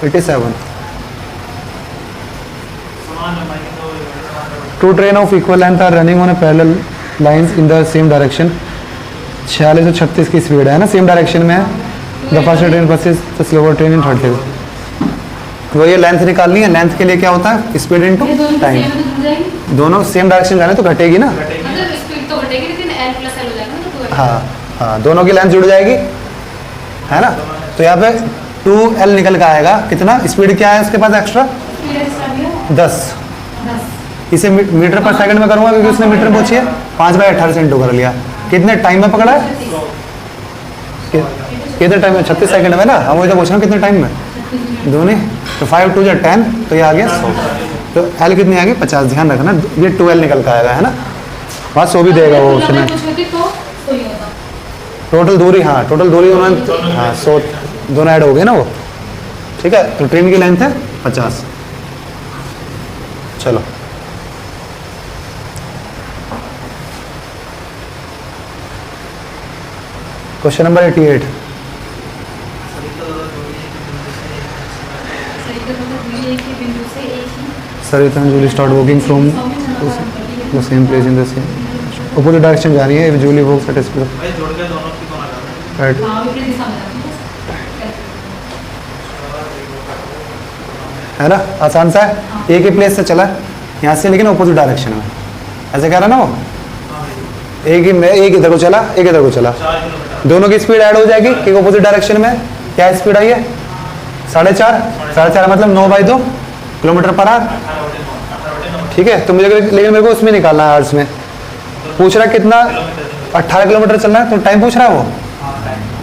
87। Two train of equal length are running on a parallel lines in the same direction. 46 और 36 की स्पीड है ना, सेम डायरेक्शन में है। The first train versus the slower train in 30। तो ये लेंथ निकालनी है। लेंथ के लिए क्या होता है, स्पीड इनटू ये दोनों टाइम। सेम है तो जुड़ जाएगी, दोनों सेम डायरेक्शन जा रहे हैं तो घटेगी ना। मतलब स्पीड तो घटेगी लेकिन l + l हो जाएगा ना, तो 2l। हाँ हाँ, दोनों की लेंथ जुड़ जाएगी, है ना। तो यहाँ पे 2l निकल के आएगा। कितना स्पीड क्या है उसके पास एक्स्ट्रा, स्पीड एक्स्ट्रा भी है 10, 10। इसे मीटर पर सेकंड में करूंगा क्योंकि उसने मीटर में पूछी है, 5/18 से इंटू कर लिया। कितने टाइम में पकड़ा है? कितने टाइम में? 36 सेकंड में ना। हम वही तो पूछ रहा हूँ कितने टाइम में, दोनों। तो 5 2 10, तो ये आ गया 100। तो एल कितनी आ गई? 50। ध्यान रखना ये 12 निकल कर आएगा, है ना। वहाँ 100 भी देगा वो उसमें। टोटल दूरी, हाँ टोटल दूरी उन्होंने, हाँ 100 दोनों ऐड हो गए ना वो, ठीक है। तो ट्रेन की लेंथ है 50। चलो question number 88। Sarita and Julie start walking from the same place in the same opposite direction जा रही है। If Julie walks at a speed of भाई जोड़ के दोनों की दोनों लगा right, है ना, आसान सा है। एक ही प्लेस से चला यहाँ से, लेकिन अपोजिट डायरेक्शन में, ऐसे कह रहा ना वो। एक इधर को चला, एक इधर को चला, 4 किलोमीटर। दोनों की स्पीड ऐड हो जाएगी। एक अपोजिट डायरेक्शन में क्या स्पीड आई है? 4.5 मतलब 9/2 किलोमीटर पर आवर, 18/9 ठीक है। तो मुझे लेकिन मेरे को उसमें निकालना है, आवर्स में पूछ रहा है कितना, 18 किलोमीटर चलना है। तो टाइम पूछ रहा है वो,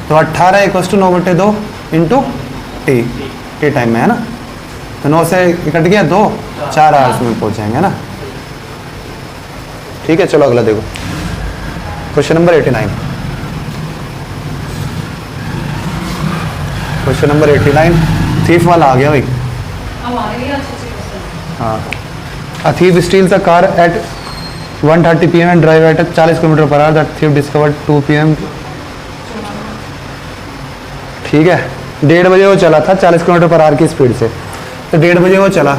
तो 18 = 9/2 इंटू टी टाइम में, है ना। तो 9 से कट गया 2, 4 आवर्स में पहुंच जाएंगे, है ना। ठीक है, चलो अगला देखो, question number 89। Question number 89 thief वाला आ गया भाई। हाँ, a thief steals a car at 1:30 PM and drive at 40 km/h. That thief discovered 2 PM। ठीक है, 1:30 बजे वो चला था 40 km/h की स्पीड से। तो 1:30 बजे वो चला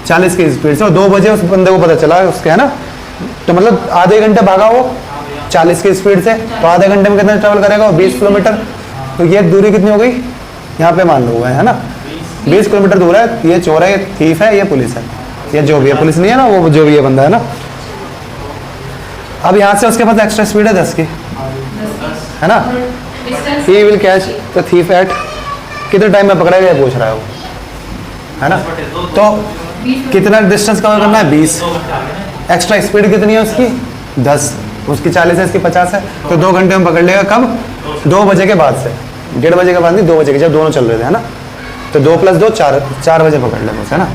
40 की स्पीड से, और 2 बजे उस बंदे को पता चला उसके, है ना। तो मतलब आधे घंटे भागा वो 40 की स्पीड से। तो आधे घंटे में कितना ट्रेवल करेगा? 20 किलोमीटर। तो ये दूरी कितनी हो गई? यहाँ पे मान लो है ना, 20 किलोमीटर दूर है। ये चोर है, ये थीफ है, ये पुलिस है, ये जो भी है, पुलिस नहीं है ना, वो जो भी है बंदा, है ना। अब यहाँ से उसके पास एक्स्ट्रा स्पीड है 10 की, है ना। He will catch the thief at, कितने टाइम में पकड़ेगा ये पूछ रहा है वो, है ना। तो कितना डिस्टेंस कवर करना है? 20। एक्स्ट्रा स्पीड कितनी है उसकी? 10। उसकी 40 है, इसकी 50 है। तो 2 घंटे में पकड़ लेगा। कब? 2 बजे के बाद से, 1:30 बजे के बाद नहीं, 2 बजे के, जब दोनों चल रहे थे, है ना। तो 2 + 2 4 बजे पकड़ ले बस, है ना,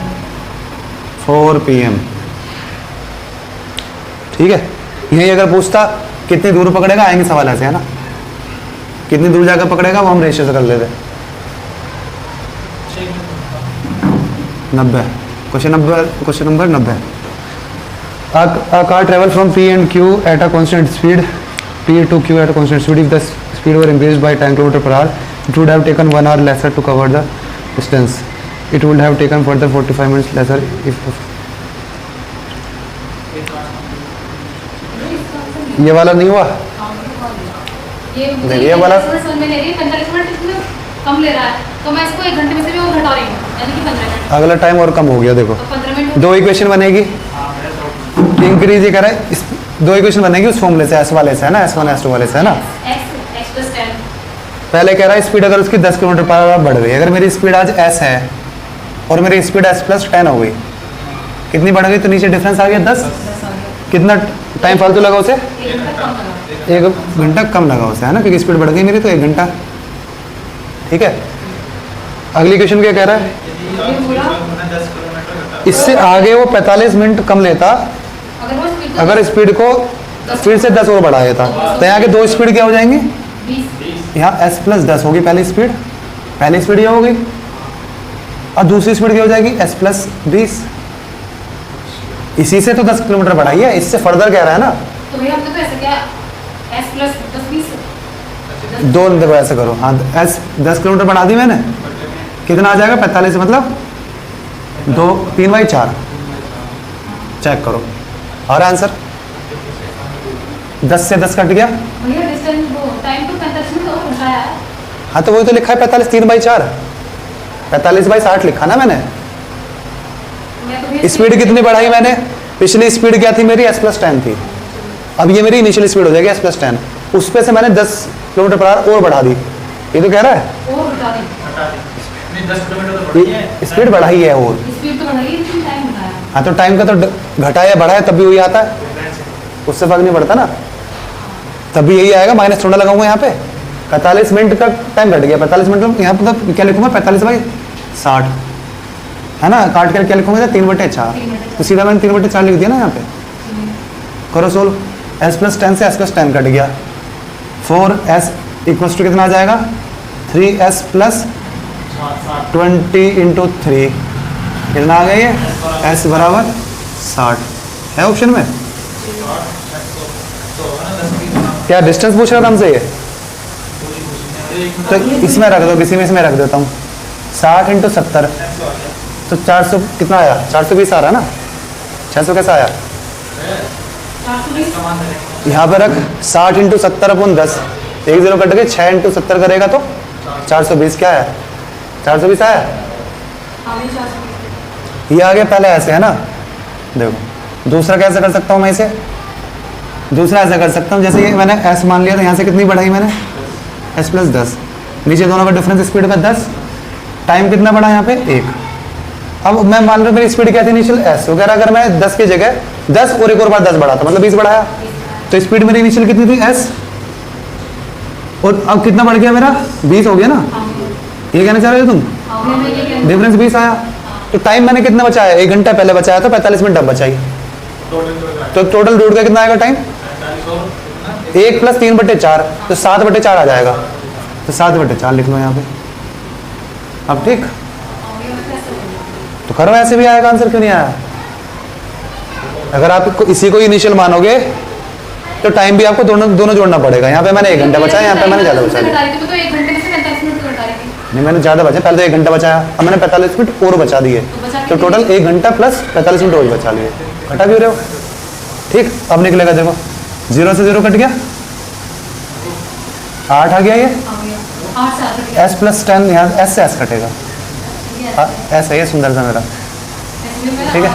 4 PM। ठीक है, यही अगर पूछता कितनी दूर पकड़ेगा, आएंगे सवाल ऐसे, है ना। कितनी दूर जाकर पकड़ेगा वो हम रेशियो से कर लेते। 90। Question number 90। A car travel from P and Q at a constant speed, P to Q at a constant speed. If the speed were increased by 10 km/h, it would have taken 1 hour lesser to cover the distance. It would have taken further 45 minutes lesser if ये वाला नहीं हुआ। ये वाला कम ले रहा है, तो मैं इसको 1 घंटे में से भी और घटा रही हूँ, यानी कि 15 मिनट। अगला टाइम और कम हो गया, देखो। तो 15 मिनट 2 इक्वेशन बनेगी, इंक्रीज ये करे, 2 इक्वेशन बनेगी उस फॉर्मूले से, S वाले से, है ना, S1 S2 वाले से, है ना। x + 10। पहले कह रहा है स्पीड अगर उसकी 10 km/h बढ़ गई, अगर मेरी स्पीड आज S है और मेरी स्पीड S + 10 हो गई, कितनी बढ़ गई? तो नीचे डिफरेंस आ गया 10। कितना टाइम फालतू लगा उसे? 1 घंटा कम लगा उसे, है ना, क्योंकि स्पीड बढ़ गई मेरी, तो 1 घंटा। ठीक है, अगली क्वेश्चन क्या कह रहा है? इससे आगे वो 45 मिनट कम लेता अगर स्पीड को स्पीड से 10 और बढ़ा देता। तो यहाँ के 2 स्पीड क्या हो जाएंगी? 20। यहाँ S + 10 होगी पहली स्पीड ये हो गई, और दूसरी स्पीड क्या हो जाएगी? S + 20। इसी से तो 10 किलोमीटर बढ़ाई है, इससे फर्दर कह रहा है ना। तो भैया हमने तो ऐसा किया, S + 10 20। 2 देखो ऐसे करो, हाँ, S 10 किलोमीटर बढ़ा दी मैंने, कितना आ जाएगा? 45 मतलब 3/4। चेक करो, और आंसर 10 से 10 कट गया। भैया डिस्टेंस वो टाइम तो 45 मिनट और घटाया है। हाँ, तो वही तो लिखा है 45 3/4, 45/60 लिखा ना मैंने। मैं तो भैया स्पीड कितनी बढ़ाई मैंने? पिछली स्पीड क्या थी मेरी? S + 10 थी। अब ये मेरी इनिशियल स्पीड हो जाएगी S + 10, उस पे से मैंने 10 km/h और बढ़ा दी। ये तो कह रहा है और घटा दी। नहीं 10 किलोमीटर तो बढ़ी है, स्पीड बढ़ाई है और स्पीड तो बढ़ाई है, लेकिन टाइम घटाया। हाँ तो टाइम का तो घटा या बढ़ा है तब भी वही आता है, डिफरेंस है। उससे फर्क नहीं पड़ता ना, तब भी यही आएगा। माइनस थोड़ा लगाऊंगा यहाँ पे, 45 मिनट का टाइम घट गया, 45 मिनट यहाँ पे तो क्या लिखूंगा 45/60 है ना, काट कर क्या लिखूंगा 3/4, तो सीधा मैंने 3/4 लिख दिया ना यहाँ पे। करो सोल्व, s + 10 से s + 10 कट गया, 4s इक्वल्स टू कितना आ जाएगा 3s + 20 × 3 कितना आ गया ये s बराबर 60 है ऑप्शन में। क्या डिस्टेंस पूछ रहा था हमसे ये, तो इसमें रख दो, किसी में इसमें रख देता हूँ, 60 × 70 तो 400 कितना आया, 420 आ रहा है ना, 600 कैसा आया, 420 यहाँ पे रख 60 × 70/10, एक जीरो कट के 6 × 70 करेगा तो 420 क्या है, 420 आया। हमें 420 ये आ गया पहले ऐसे है ना, देखो दूसरा कैसे कर सकता हूँ मैं इसे, दूसरा ऐसा कर सकता हूँ, जैसे ये मैंने s मान लिया तो यहाँ से कितनी बढ़ाई मैंने s + 10, नीचे दोनों का डिफरेंस स्पीड का 10, टाइम कितना बढ़ा यहाँ पे 1। अब मैं मान रहा मेरी स्पीड क्या थी इनिशियल s, वो कह रहा अगर मैं 10 की जगह 10 और एक और बार 10 बढ़ाता मतलब 20 बढ़ाया, तो स्पीड मेरी इनिशियल कितनी थी s, और अब कितना बढ़ गया मेरा 20 हो गया ना, ये कहना चाह रहे हो तुम, डिफरेंस 20 आया। तो टाइम मैंने कितना बचाया, 1 घंटा पहले बचाया था, 45 मिनट अब बचाई, तो टोटल रूट का कितना आएगा टाइम 1 + 3/4 तो 7/4 आ जाएगा, तो 7/4 लिख लो यहाँ पे। अब ठीक, तो करो ऐसे भी आएगा आंसर, क्यों नहीं आया। अगर आप इसी को इनिशियल मानोगे तो टाइम भी आपको दोनों जोड़ना पड़ेगा। यहाँ पे मैंने 1 घंटा बचाया, यहाँ पे मैंने ज़्यादा बचा लिया, तो 1 घंटे में से 45 मिनट तो घटा रही थी, नहीं मैंने ज़्यादा बचा, पहले तो 1 घंटा बचाया, अब मैंने 45 मिनट और बचा दिए, तो टोटल 1 घंटा + 45 मिनट और बचा लिए, घटा भी रहे हो। ठीक, अब निकलेगा देखो 0 से 0 कट गया, 8 आ गया, ये 8 से 8 s + 10 यहाँ s से s कटेगा, ऐसा ये सुंदर सा मेरा, ठीक है।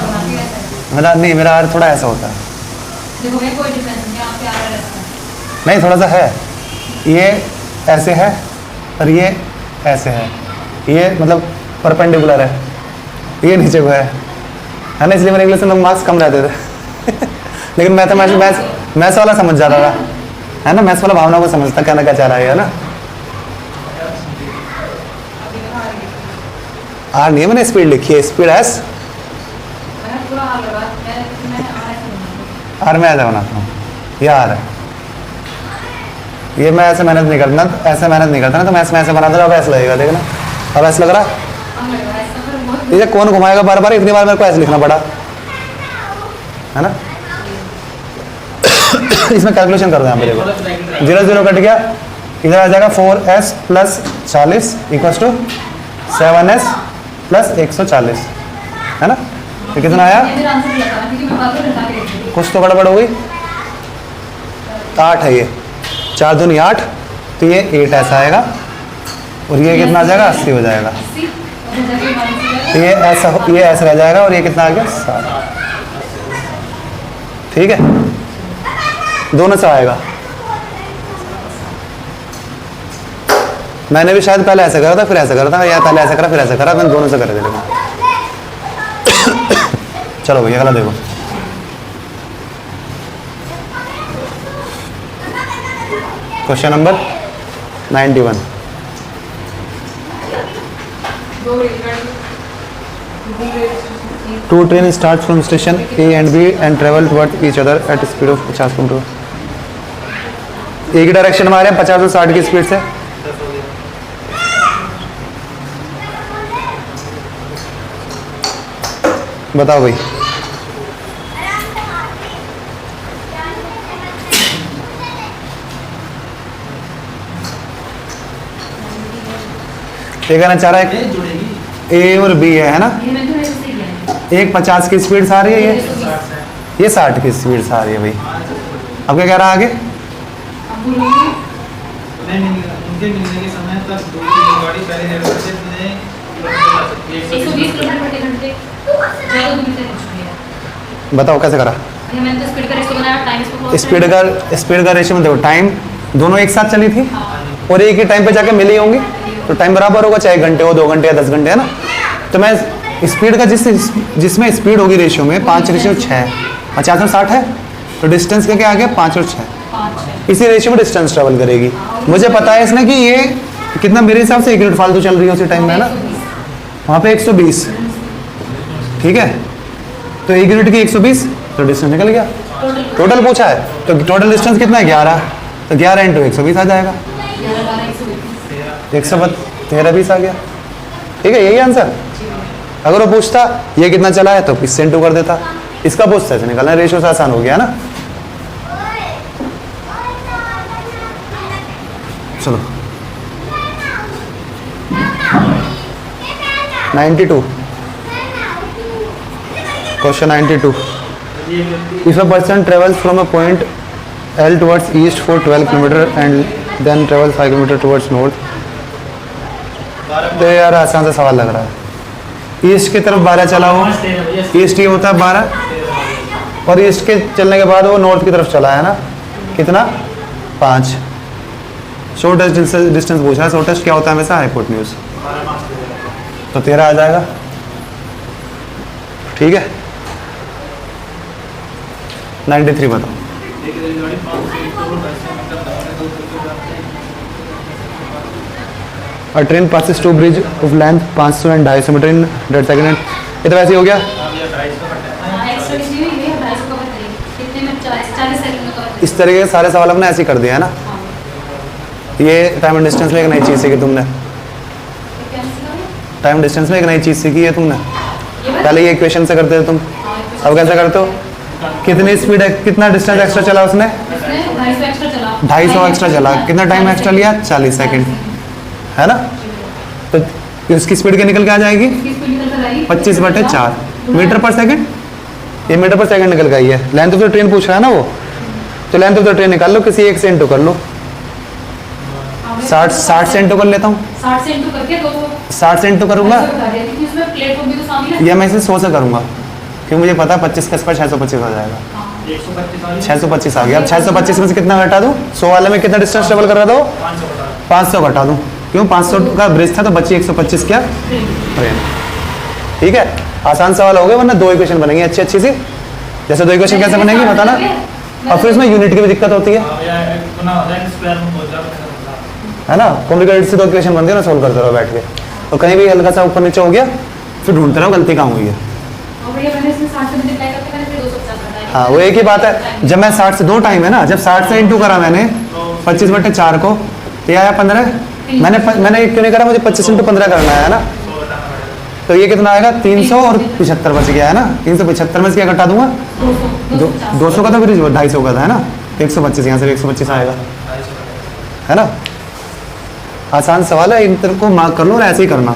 मेरा नहीं, मेरा आर थोड़ा ऐसा होता है, देखो मैं कोई डिफरेंस नहीं, यहाँ पे आ रहा है, नहीं थोड़ा सा है, ये ऐसे है और ये ऐसे है, ये मतलब परपेंडिकुलर है, ये नीचे को है ना, इसलिए मेरे इंग्लिश में मार्क्स कम रहते थे लेकिन मैथ्स वाला समझ जाता था, है ना, मैथ्स वाला भावना को समझता कहना क्या चाह रहा है ना। आर नहीं है, मैंने स्पीड लिखी है, स्पीड एस, मैंने पूरा हाल लगा, मैं RS बनाऊंगा। आर मैं ऐसा बनाता हूँ, ये आर है, ये मैं ऐसे मेहनत नहीं करता, ऐसे मेहनत नहीं करता ना, तो मैं ऐसे बनाता अब ऐसा लगेगा, देखना अब ऐसा लग रहा है, अब लग रहा है ऐसा, पर बहुत ये कौन घुमाएगा बार बार, इतनी बार मेरे को ऐसे लिखना पड़ा है ना इसमें कैलकुलेशन कर दो यहाँ पे, देखो 0 0 कट गया, इधर आ जाएगा 4s + 40 = 7s + 140 है ना, तो कितना आया, ये मेरा आंसर लगा था, क्योंकि मैं बार बार घटा के लिखती थी। कुछ तो गड़बड़ हो गई, 8 है ये, 4 दूनी 8, तो ये 8 ऐसा आएगा, और ये कितना आ जाएगा 80 हो जाएगा, 80 और इधर के मान से तो ये ऐसा रह जाएगा, और ये कितना आ गया 7, ठीक है, दोनों से आएगा। मैंने भी शायद पहले ऐसा करा था फिर ऐसा करा था, या पहले ऐसा करा फिर ऐसा करा, मैंने दोनों से करे थे लेकिन चलो भैया अगला देखो, question number 91। Two trains start from station A and B and travel towards each other at a speed of 50 km/h। एक ही डायरेक्शन में आ रहे हैं 50 और 60 की स्पीड से। बताओ भाई, ये कहना चाह रहा है ए और बी है ना, ये मैंने तो ऐसे ही किया है। एक 50 की स्पीड से आ रही है, ये 60 की स्पीड से आ रही है भाई। अब क्या कह रहा है आगे, अब बोलोगे उनके मिलने के समय तक दूसरी गाड़ी पहले निर्धारित में 120 किलोमीटर प्रति घंटे ज़्यादा दूरी तक पहुंच गया। बताओ कैसे करा, ये मैंने तो स्पीड का रेशो बनाया, टाइम इसको बहुत स्पीड का रेशियो में देखो, टाइम दोनों एक साथ चली थी और एक ही टाइम पे जाके मिली होंगी, तो टाइम बराबर होगा, चाहे घंटे हो 2 घंटे या 10 घंटे है ना। तो मैं स्पीड का जिसमें स्पीड होगी रेशियो में 5:6, 50 और 60 है, तो डिस्टेंस का क्या आ गया 5 और 6, 5 है। इसी रेशियो में डिस्टेंस ट्रेवल करेगी। मुझे पता है इसने कि ये कितना, मेरे हिसाब से 1 यूनिट फालतू चल रही है उसी टाइम में, है ना, वहाँ पे 120, ठीक है, तो 1 यूनिट की 120, तो डिस्टेंस निकल गया। टोटल पूछा है, तो टोटल डिस्टेंस कितना है 11, तो 11 × 120 आ जाएगा, 113-20 आ गया, ठीक है, यही आंसर। अगर वो पूछता ये कितना चला है तो इससे इंटू कर देता, इसका पूछता है निकालना, रेशियो से आसान हो गया ना। चलो 92, question 92, if a person travels from a point L towards east for 12 kilometer and then travels 5 kilometer towards north, तो यार आसान सा सवाल लग रहा है। ईस्ट की तरफ 12 चला हो, ईस्ट ये होता है 12, और ईस्ट के चलने के बाद वो नॉर्थ की तरफ चला है ना, कितना 5। शॉर्टेस्ट डिस्टेंस पूछा है, शॉर्टेस्ट क्या होता है हमेशा हाइपोटेन्यूज, तो 13 आ जाएगा, ठीक है। 93 बताओ। A train passes two bridge of length 500 and 250 metre in 100 second. ये तो वैसे ही हो गया, इस तरीके के सारे सवाल हमने ऐसे ही कर दिया है ना। ये टाइम एंड डिस्टेंस में एक नई चीज़ सीखी तुमने, टाइम डिस्टेंस में एक नई चीज़ सीखी है तुमने। पहले ये इक्वेशन से करते थे तुम, अब कैसे करते हो, कितनी स्पीड है, कितना डिस्टेंस एक्स्ट्रा चला उसने, 250 एक्स्ट्रा चला, कितना टाइम एक्स्ट्रा लिया 40 सेकंड, है ना, तो उसकी स्पीड क्या निकल के आ जाएगी 25/4 मीटर पर सेकंड। ये मीटर पर सेकंड निकल गई है। लेंथ ऑफ द ट्रेन पूछ रहा है ना वो, तो लेंथ ऑफ द ट्रेन निकाल लो, किसी एक से इंटू कर लो, 60 से इंटू कर लेता हूँ, 60 से इंटू करूँगा, या मैं इसे 100 से करूँगा, क्योंकि मुझे पता 25 का स्क्वायर 625 आ जाएगा, 625 आ गया। अब 625 में से कितना घटा दूँ, 100 वाले में कितना डिस्टेंस ट्रेवल कर रहा था वो, 500 घटा दूँ, क्यों 500 का ब्रिज था तो बची 125 क्या ट्रेन, ठीक है। आसान सवाल हो गया, वरना 2 इक्वेशन बनेंगे अच्छी सी। जैसे 2 इक्वेशन कैसे बनेंगी बताना, और फिर इसमें यूनिट की भी दिक्कत होती है ना, कॉम्प्लिकेटेड से 2 इक्वेशन बनती है ना, सोल्व करते रहो बैठ के, तो कहीं भी हल्का सा ऊपर नीचे हो गया फिर ढूंढते रहो गलती कहाँ हुई है। हाँ वो एक ही बात है, जब मैं 60 से 2 टाइम है ना, जब 60 से इंटू करा मैंने 25/4 को, ये आया 15, मैंने क्यों नहीं करा, मुझे 25 × 15 करना है ना, तो ये कितना आएगा 300 और 75 बच गया है ना, 375 में से क्या घटा दूंगा 200 का, तो फिर 250 का था है ना, 125 यहाँ से 125 आएगा, है ना। आसान सवाल है, इन तरह को मार्क कर लो और ऐसे ही करना।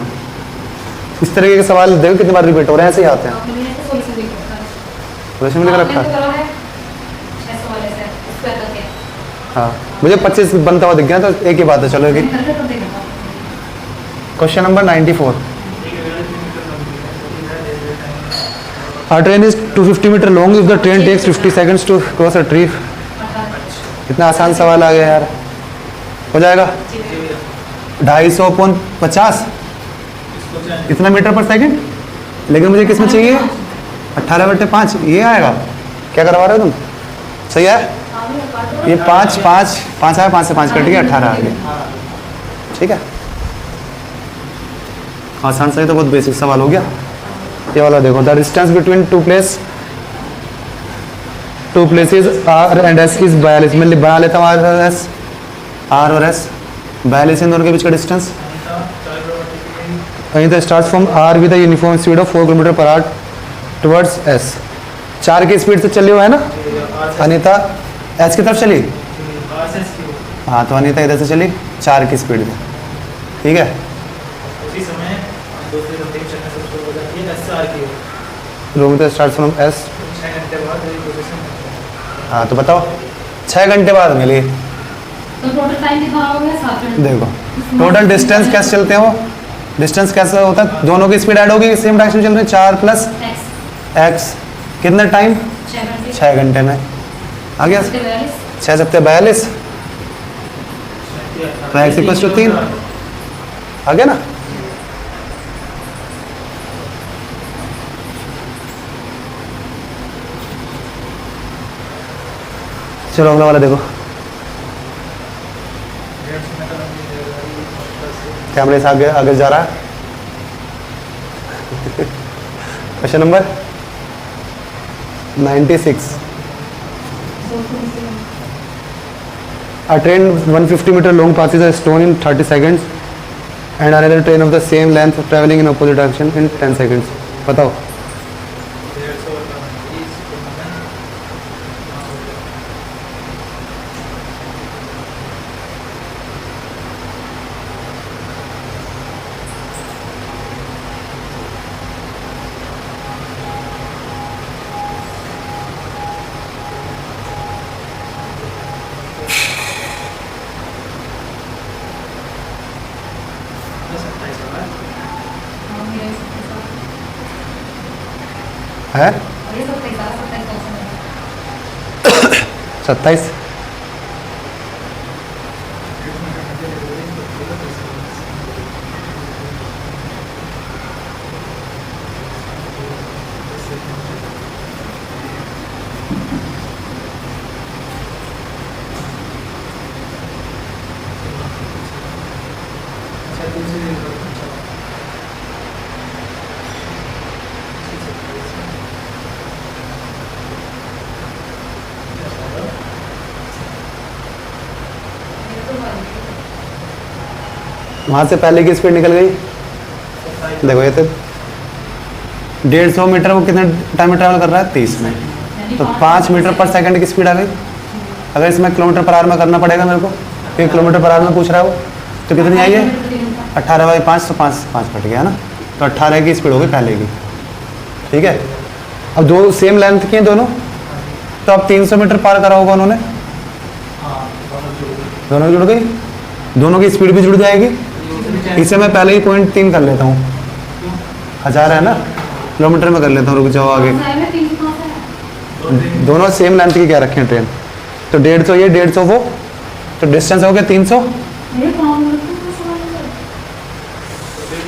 इस तरीके के सवाल देखो कितनी बार रिपीट हो रहे हैं, ऐसे ही आते हैं। क्वेश्चन लिख रखा है, हाँ मुझे 25 बनता हुआ दिख गया, तो एक ही बात है, चलो एक। Question number 94, A train is 250 metre long if the train takes 50 seconds to cross a tree. इतना आसान सवाल आ गया यार, हो जाएगा 250/50 इतना मीटर पर सेकंड, लेकिन मुझे किस में चाहिए 18/5, ये आएगा। क्या करवा रहे हो तुम, सही है, ये 5 आया, 5 से 5 कट गया, 18 आ गया, ठीक है। आसान सही तो बहुत बेसिक सवाल हो गया। ये वाला देखो, the distance between two places R and S is 42। मैं बना लेता हूँ R और S, 42 इन दोनों के बीच का distance. Anita start from R with a uniform speed of 4 kilometre per our towards S। 4 की स्पीड से चली हुआ है ना अनिता, S की तरफ चली, हाँ तो अनिता इधर से चली 4 की स्पीड में, ठीक है। रोमिता स्टार्ट फ्रॉम S, हाँ तो बताओ 6 घंटे बाद मिली, तो टोटल टाइम कितना हो गया 7 घंटे। देखो टोटल डिस्टेंस कैसे चलते हैं, वो डिस्टेंस कैसे होता है, दोनों की स्पीड ऐड होगी, सेम डायरेक्शन चल रही है, 4 + x कितना टाइम 6 घंटे में आ गया, 6 × 42 तो x = 3 आ गया ना। चलो अगला वाला देखो। 150 मीटर लंबी रेलगाड़ी कैमरे से आगे आगे जा रहा है। Question number 96। A train 150 meter long passes a stone in 30 seconds and another train of the same length traveling in opposite direction in 10 seconds. बताओ। 127 वाला हाँ, मेरा इस है ये सब पैसा 27 27। अच्छा दूसरी रेलगाड़ी वहाँ से पहले की स्पीड निकल गई। देखो ये तो 150 मीटर वो कितने टाइम में ट्रैवल कर रहा है 30 में, तो 5 मीटर पर सेकंड की स्पीड आ गई। अगर इसमें किलोमीटर पर आवर में करना पड़ेगा मेरे को, तो किलोमीटर पर आवर में पूछ रहा है वो, तो कितनी आई है 18/5, तो 5 कट गया ना, तो 18 की स्पीड हो गई पहले की। ठीक है, अब दो सेम लेंथ की हैं दोनों, तो अब 300 मीटर पार करा होगा उन्होंने, हाँ दोनों जुड़ गए। दोनों जुड़ गई, दोनों की स्पीड भी जुड़ जाएगी। इसे मैं पहले ही 0.3 कर लेता हूँ, 1000 है ना, किलोमीटर में कर लेता हूँ, रुक जाओ आगे। दोनों सेम लेंथ की क्या रखें ट्रेन, तो 150 ये 150 वो, तो डिस्टेंस हो गया 300।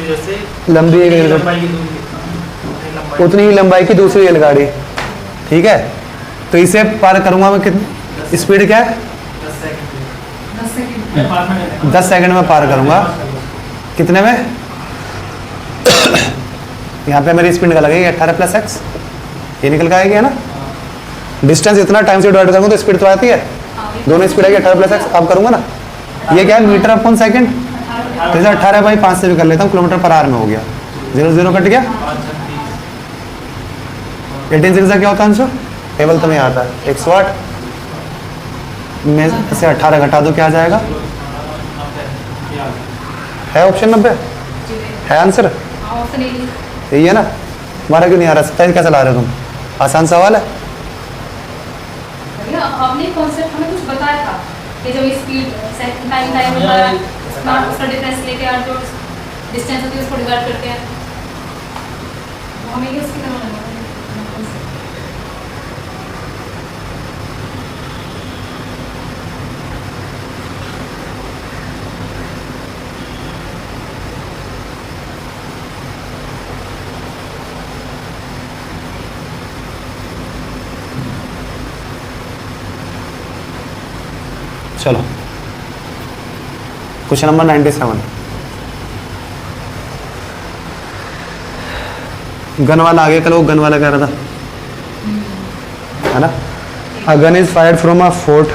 जैसे लंबी एक रेलगाड़ी, लंबाई की दूरी कितनी लंबाई उतनी ही लंबाई की दूसरी रेलगाड़ी। ठीक है, तो इसे पार करूंगा मैं, कितनी स्पीड क्या है 10 सेकंड 10 सेकंड मैं बाद में ले लेना। 10 सेकंड में पार करूंगा। कितने में यहाँ पे मेरी स्पीड निकल गई 18 + x, ये निकल के आएगी है ना। डिस्टेंस इतना टाइम से डिवाइड करूंगा तो स्पीड तो आती है, दोनों स्पीड आएगी 18 + x। अब करूंगा ना, ये क्या है मीटर अपन सेकंड, तो इसे 18/5 से भी कर लेता हूँ, किलोमीटर पर आवर में हो गया, 0 कट गया। 18 से क्या होता है आंसर, टेबल तो नहीं आता है 108 में से 18 घटा दो क्या आ जाएगा, है ऑप्शन 90 है आंसर, ऑप्शन ए। यही है ना। हमारा क्यों नहीं आ रहा, 27 कैसे ला रहे हो तुम, आसान सवाल है। भैया आपने कॉन्सेप्ट हमें कुछ बताया था कि जब स्पीड टाइम होता है उसका डिफरेंस लेके और जो डिस्टेंस होती है उसको डिवाइड करते हैं, वो हमें ये उसकी तरह लगा। चलो क्वेश्चन नंबर 97। गन वाला आगे, कल वो गन वाला कह रहा था है ना। A gun is fired from a fort,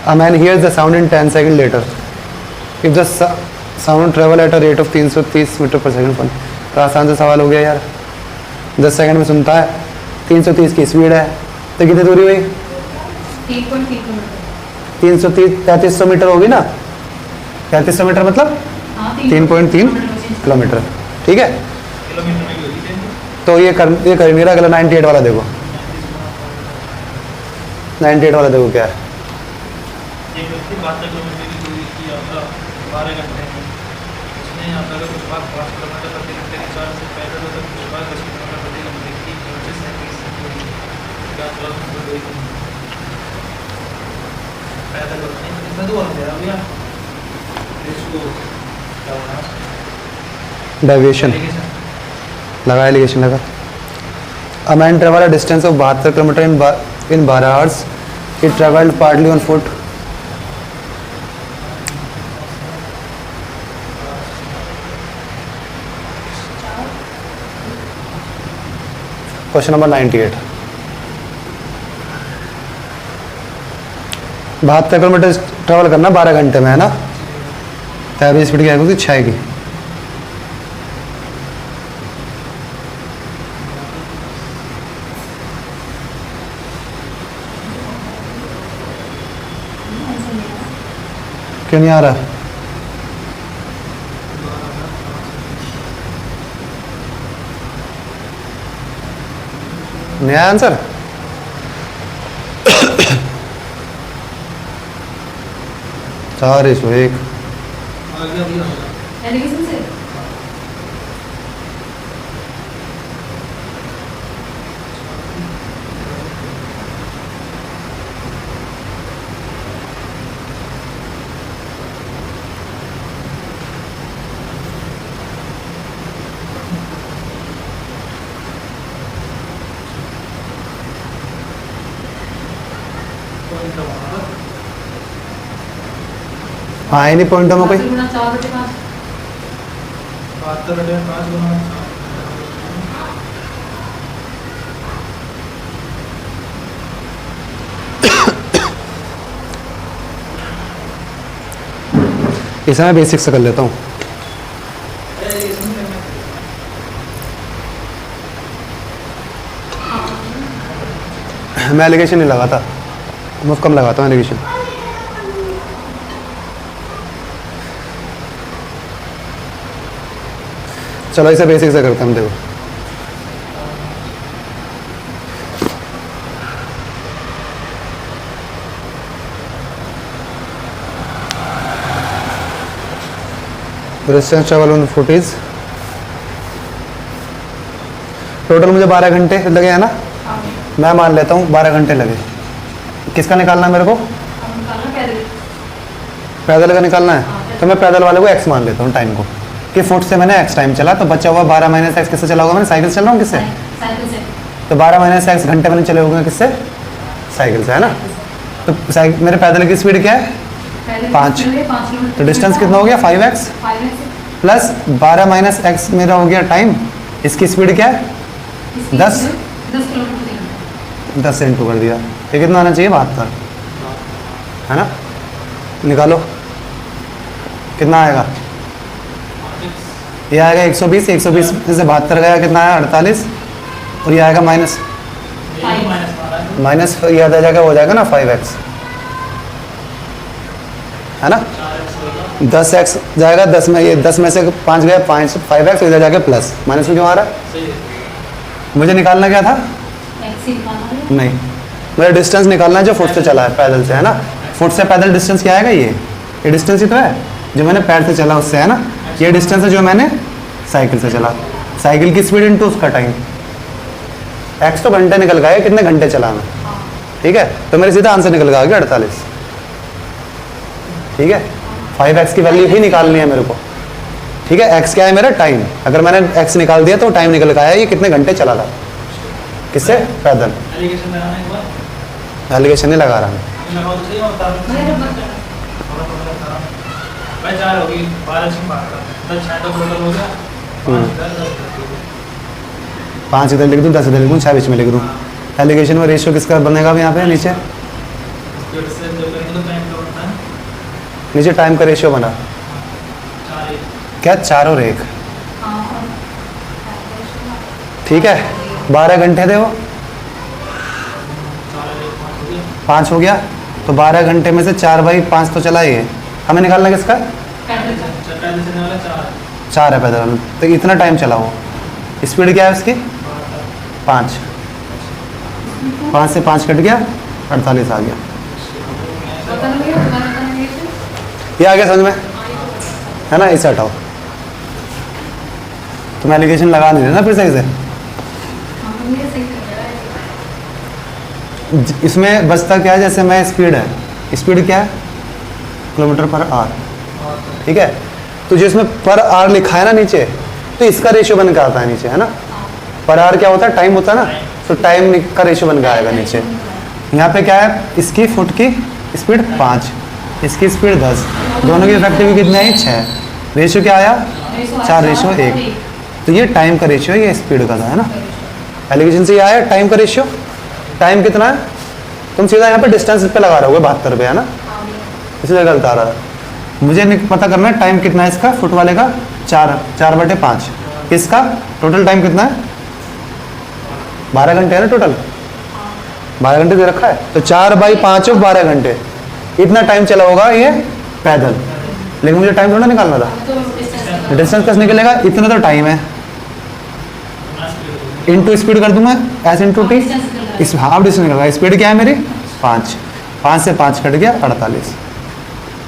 a man hears the sound in 10 second later, if the sound travel at a rate of 330 metre per second. तो आसान से सवाल हो गया यार, 10 सेकंड में सुनता है, 330 की स्पीड है, तो कितनी दूरी हुई 3.3 किलोमीटर। 330 3300 मीटर होगी ना, 3300 मीटर मतलब हाँ 3.3 किलोमीटर। ठीक है, किलोमीटर में भी होगी ट्रेन। तो ये कर नहीं रहा। अगला 98 वाला देखो, 98 वाला देखो क्या है। एक व्यक्ति 72 किलोमीटर की दूरी की यात्रा 12 घंटे में, उसने यात्रा का कुछ भाग 5 किलोमीटर प्रति घंटे की चाल से पैदल और कुछ भाग 10 किलोमीटर प्रति घंटे की ऊंचाई से 37 दूरी यात्रा शुरू हुई। पैदल होते हैं इसमें दो होते हैं भैया, इसको क्या होना डेविएशन लगा, एलिगेशन लगा। A man travel a distance of 72 kilometre in 12 hours He traveled partly on foot. Question number 98। 72 kilometre travel करना 12 घंटे में, है ना। तो एवरेज स्पीड क्या होगी? 6 की। क्यों नहीं आ रहा? नया आंसर? 4:1। एलिगेशन से हाँ, इन्हीं पॉइंटों में कोई 4/5 72 बटे 5 गुना 4। इसे मैं बेसिक से कर लेता हूँ। मैं एलिगेशन नहीं लगाता, बहुत कम लगाता हूँ एलिगेशन। चलो इसे बेसिक से करते हैं हम। देखो distance travel on foot is, total मुझे 12 घंटे लगे, है ना। मैं मान लेता हूँ 12 घंटे लगे। किसका निकालना है मेरे को? पैदल का निकालना है। तो मैं पैदल वाले को x मान लेता हूँ टाइम को, कि फुट से मैंने x टाइम चला, तो बचा हुआ 12 माइनस x किससे चला होगा? मैंने साइकिल से चल रहा हूँ। किससे? साइकिल से। तो 12 माइनस x घंटे मैंने चले होंगे किससे? साइकिल से, है ना। तो मेरे पैदल की स्पीड क्या है? 5। तो डिस्टेंस कितना हो गया? 5x प्लस 12 माइनस x मेरा हो गया टाइम। इसकी स्पीड क्या है? 10 किलोमीटर 10 से इंटू कर दिया। ये कितना आना चाहिए? 72, है ना। निकालो कितना आएगा। ये आएगा 120, 120 में से 72 गया, कितना आया? 48। और ये आएगा माइनस माइनस, ये आ जाएगा, हो जाएगा ना 5x, है ना। 10x जाएगा, 10 में ये 10 में से 5 गया, 5x इधर जाके प्लस माइनस में क्यों आ रहा है? मुझे निकालना क्या था? नहीं, मेरा डिस्टेंस निकालना है जो फुट से चला है पैदल से, है ना। फुट से पैदल डिस्टेंस क्या आएगा? ये डिस्टेंस ही तो है जो मैंने पैर से चला उससे, है ना। ये डिस्टेंस है जो मैंने साइकिल से चला। साइकिल की स्पीड इनटू उसका टाइम। x तो घंटे निकल गया, कितने घंटे चला मैं, ठीक है। तो मेरे सीधा आंसर निकल गया 48, ठीक है। 5x की वैल्यू ही निकालनी है मेरे को, ठीक है। x क्या है? मेरा टाइम। अगर मैंने x निकाल दिया तो टाइम निकल गया है, ये कितने घंटे चला था, किससे? पैदल। एलिगेशन नहीं लगा रहा मैं। भाई 4 होगी, 12 से 12 टोटल हो गया। 5 इधर लिख दूँ, 10 इधर लिख दूँ, 6 बीच में लिख दूँ। एलिगेशन में रेशियो किसका बनेगा? यहाँ पे नीचे स्पीड से जो करेंगे तो टाइम का होता है नीचे टाइम का रेशियो बना 4। क्या? 4 और 1, ठीक है। 12 घंटे थे वो, 5 हो गया। तो 12 घंटे में से 4/5 तो चला ही है। हमें निकालना किसका? 4 है पैदल। तो इतना टाइम चला वो। स्पीड क्या है उसकी? 5। 5 से 5 कट गया, 48 आ गया। ये आ गया समझ में, है ना। इसे हटाओ। तुम एलिगेशन लगा नहीं रहे ना फिर सही से। इसमें बचता क्या है? जैसे मैं स्पीड है, स्पीड क्या है? किलोमीटर पर आवर, ठीक है। तो जो इसमें पर आवर लिखा है ना नीचे, तो इसका रेशियो बन के आता है नीचे, है ना। पर आवर क्या होता है? टाइम होता है ना। तो टाइम का रेशियो बन के आएगा नीचे। यहाँ पे क्या है, इसकी फुट की स्पीड 5, इसकी स्पीड 10, दोनों की इफेक्टिव कितनी आई 6, रेशियो क्या आया 4:1। तो ये टाइम का रेशियो है, ये स्पीड का था, है ना। एलिगेशन से ये आया टाइम का रेशियो। टाइम कितना है, तुम सीधा यहाँ पे डिस्टेंस पे लगा रहे हो 72 पे, है ना, इसलिए गलत आ रहा है। मुझे पता करना है टाइम कितना है इसका, फुट वाले का 4/5, इसका टोटल टाइम कितना है 12 घंटे है ना, टोटल 12 घंटे दे रखा है, तो 4/5 ऑफ 12 घंटे, इतना टाइम चला होगा ये पैदल। लेकिन मुझे टाइम थोड़ा निकालना था, तो डिस्टेंस कैसे निकलेगा, इतना तो टाइम है, इनटू स्पीड कर दूंगा एस इंटू टी, इस हाफ डिस्टेंस निकल रहा है। स्पीड क्या है मेरी 5 से 5 कट गया 48,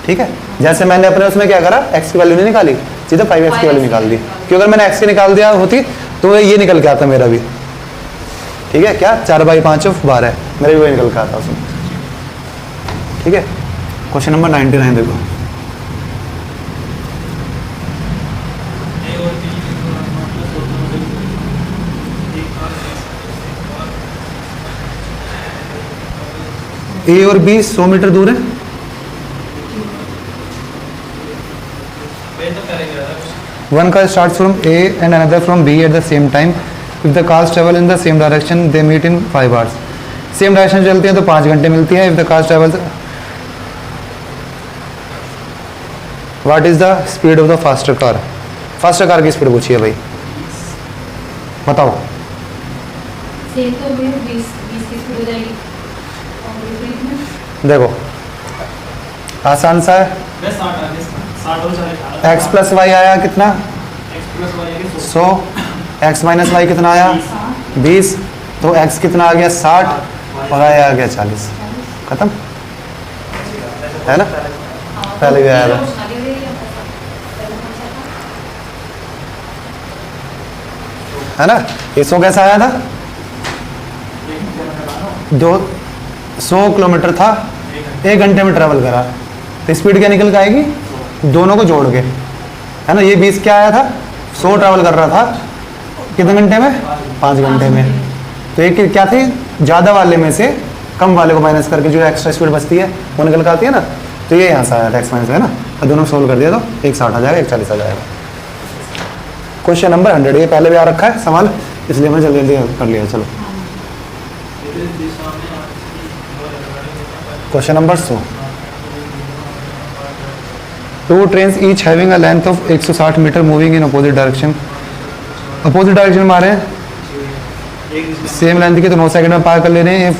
ठीक है। जैसे मैंने अपने उसमें क्या करा, एक्स की वैल्यू नहीं निकाली, सीधा 5x की वैल्यू निकाल दी, क्योंकि अगर मैंने एक्स की निकाल दिया होती तो ये निकल के आता मेरा भी, ठीक है। क्या 4/5 ऑफ 12 मेरा भी वही निकल के आता उसमें, ठीक है। क्वेश्चन नंबर 99 देखो। ए और बी 100 मीटर दूर है, one car starts from A and another from B at the same time. If the cars travel in the same direction, they meet in 5 hours. Same direction चलती है तो 5 घंटे मिलती है। If the cars travel, what is the speed of the faster car? Faster car की speed पूछी है भाई, बताओ। सेम तो मेरे 20 की स्पीड हो जाएगी और विपरीत में देखो आसान सा है, मैं 60 हो जाएगा, x प्लस वाई आया कितना x प्लस y आगे 100, x माइनस वाई कितना आया 20, तो x कितना आ गया 60 और y आ गया 40, खत्म है ना। पहले भी आया था, आगे भी है ना। ये 100 कैसा आया था, 200 किलोमीटर था, 1 घंटे में ट्रेवल करा, तो स्पीड क्या निकल के आएगी, दोनों को जोड़ के, है ना। ये 20 क्या आया था, 100 ट्रैवल कर रहा था कितने घंटे में, 5 घंटे में। तो एक क्या थी, ज़्यादा वाले में से कम वाले को माइनस करके जो एक्स्ट्रा स्पीड बचती है वो निकल के आती है ना। तो ये यहाँ से आया था एक्स माइनस, है ना। तो दोनों सोल्व कर दिया तो एक 60 आ जाएगा, एक 40 आ जाएगा। क्वेश्चन नंबर 100, ये पहले भी आ रखा है सवाल, इसलिए मैं जल्दी जल्दी कर लिया। चलो question number 100, 2 trains each having a length of 160 metre moving in opposite direction. Opposite direction में आ रहे हैं, सेम लेंथ की, तो 9 सेकंड में पार कर ले रहे हैं।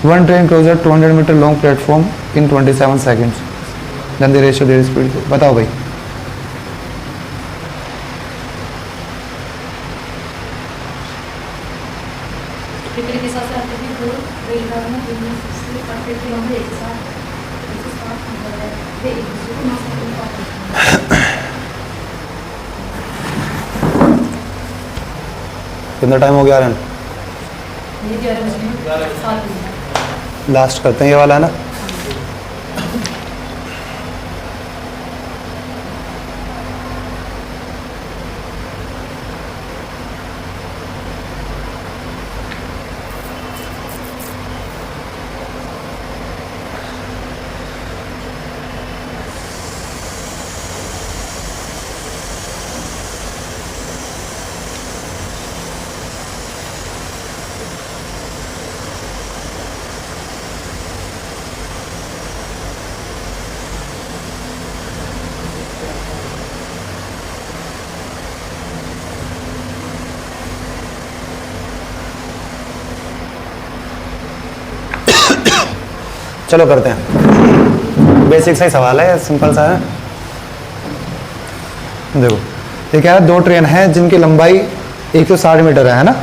One train closer 200 metre long platform in 27 seconds, then the ratio their speed. बताओ भाई। विपरीत दिशा से आते हैं तो रेलगाड़ी में दोनों से परफेक्टली होंगे, एक साथ नंबर है, वे एक दूसरे को माफ कर पाते हैं। कितना टाइम हो गया आर्यन, ये 11 बजे 7 मिनट। लास्ट करते हैं ये वाला, है ना। चलो करते हैं, बेसिक सा ही सवाल है, सिंपल सा है। देखो ये क्या है, 2 ट्रेन है जिनकी लंबाई 160 मीटर है ना।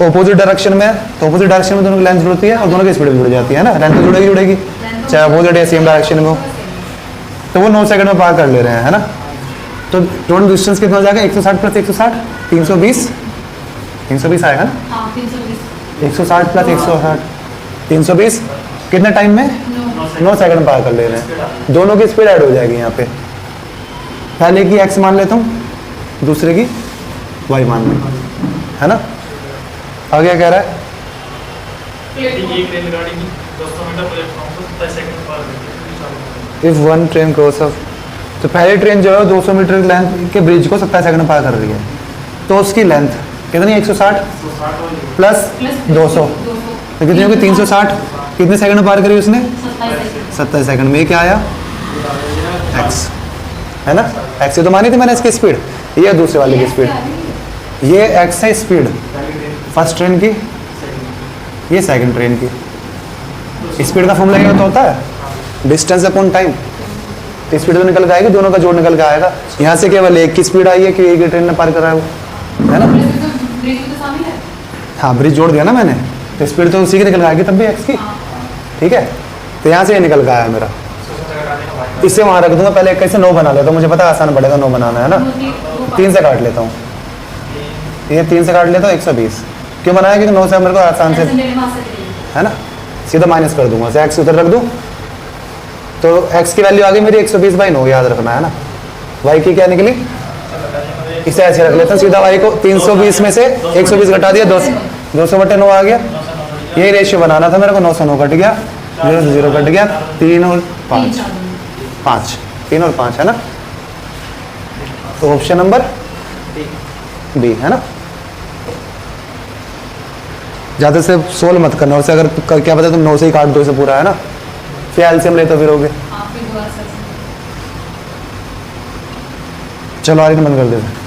ऑपोजिट डायरेक्शन में, तो ऑपोजिट डायरेक्शन में दोनों की लेंथ जुड़ती है और दोनों की स्पीड भी जुड़ जाती है ना। लेंथ तो जुड़ेगी, चाहे ऑपोजिट या सेम डायरेक्शन में हो। तो वो 9 सेकंड में पार कर ले रहे हैं, है ना। तो टोटल डिस्टेंस कितना हो जाएगा, 160 प्लस 160 320 आएगा ना। हाँ 320 160 प्लस 160 320, कितने टाइम में 9 सेकंड पार कर ले रहे हैं। दोनों की स्पीड ऐड हो जाएगी यहाँ पे, पहले की x मान लेता हूँ, दूसरे की y मान लेता हूँ, है ना। आगे क्या कह रहा है, प्लेटफॉर्म एक रेलगाड़ी की 200 मीटर प्लेटफॉर्म को 10 सेकंड पार करती है। If one train cross of, तो पहली ट्रेन जो है 200 मीटर लेंथ के ब्रिज को 27 सेकंड में पार कर रही है, तो उसकी लेंथ कितनी है? 160 प्लस 200 तो कितनी होगी? 360। कितने सेकंड में पार करी उसने? 27 सेकंड में। ये क्या आया? एक्स, है ना? एक्स तो मानी थी मैंने इसकी स्पीड, ये है दूसरे वाले की स्पीड, ये एक्स है स्पीड फर्स्ट ट्रेन की, ये सेकंड ट्रेन की। स्पीड का फॉर्मूला ये तो होता है डिस्टेंस अपॉन टाइम, तो स्पीड तो निकल के आएगी, दोनों का जोड़ निकल के आएगा। यहाँ से केवल एक की स्पीड आई है कि एक ही ट्रेन ने पार करा है वो, है ना? ब्रिज तो शामिल है। हाँ, ब्रिज जोड़ दिया ना मैंने, तो स्पीड तो उसी की निकल के आएगी तब भी एक्स की, ठीक है? तो यहाँ से ये निकल के आया मेरा, इससे वहाँ रख दूंगा। पहले 21 से 9 बना लेता हूँ, मुझे पता है आसान पड़ेगा 9 बनाना, है ना? 3 से काट लेता हूँ, ये 3 से काट लेता हूँ 120। क्यों बनाया? क्योंकि 9 से मेरे को आसान से, है ना, सीधा माइनस कर दूंगा, एक्स उधर रख दूँ तो एक्स की वैल्यू आ गई मेरी 120/9, याद रखना, है ना? वाई की क्या निकली? इसे ऐसे रख लेता हूँ सीधा, वाई को 320 में से 120 घटा दिया, 200/9 आ गया। यही रेशियो बनाना था मेरे को, 9 से 9 कट गया, 0 से 0 कट गया, 3 और 5, 3 और 5, है ना? तो ऑप्शन नंबर बी, है ना? ज़्यादा से सोल्व मत करना, उससे अगर क्या पता तुम 9 से ही काट दो इसे पूरा, है ना? फिर एलसीएम ले तो फिर होगे। चलो आगे बंद कर देते।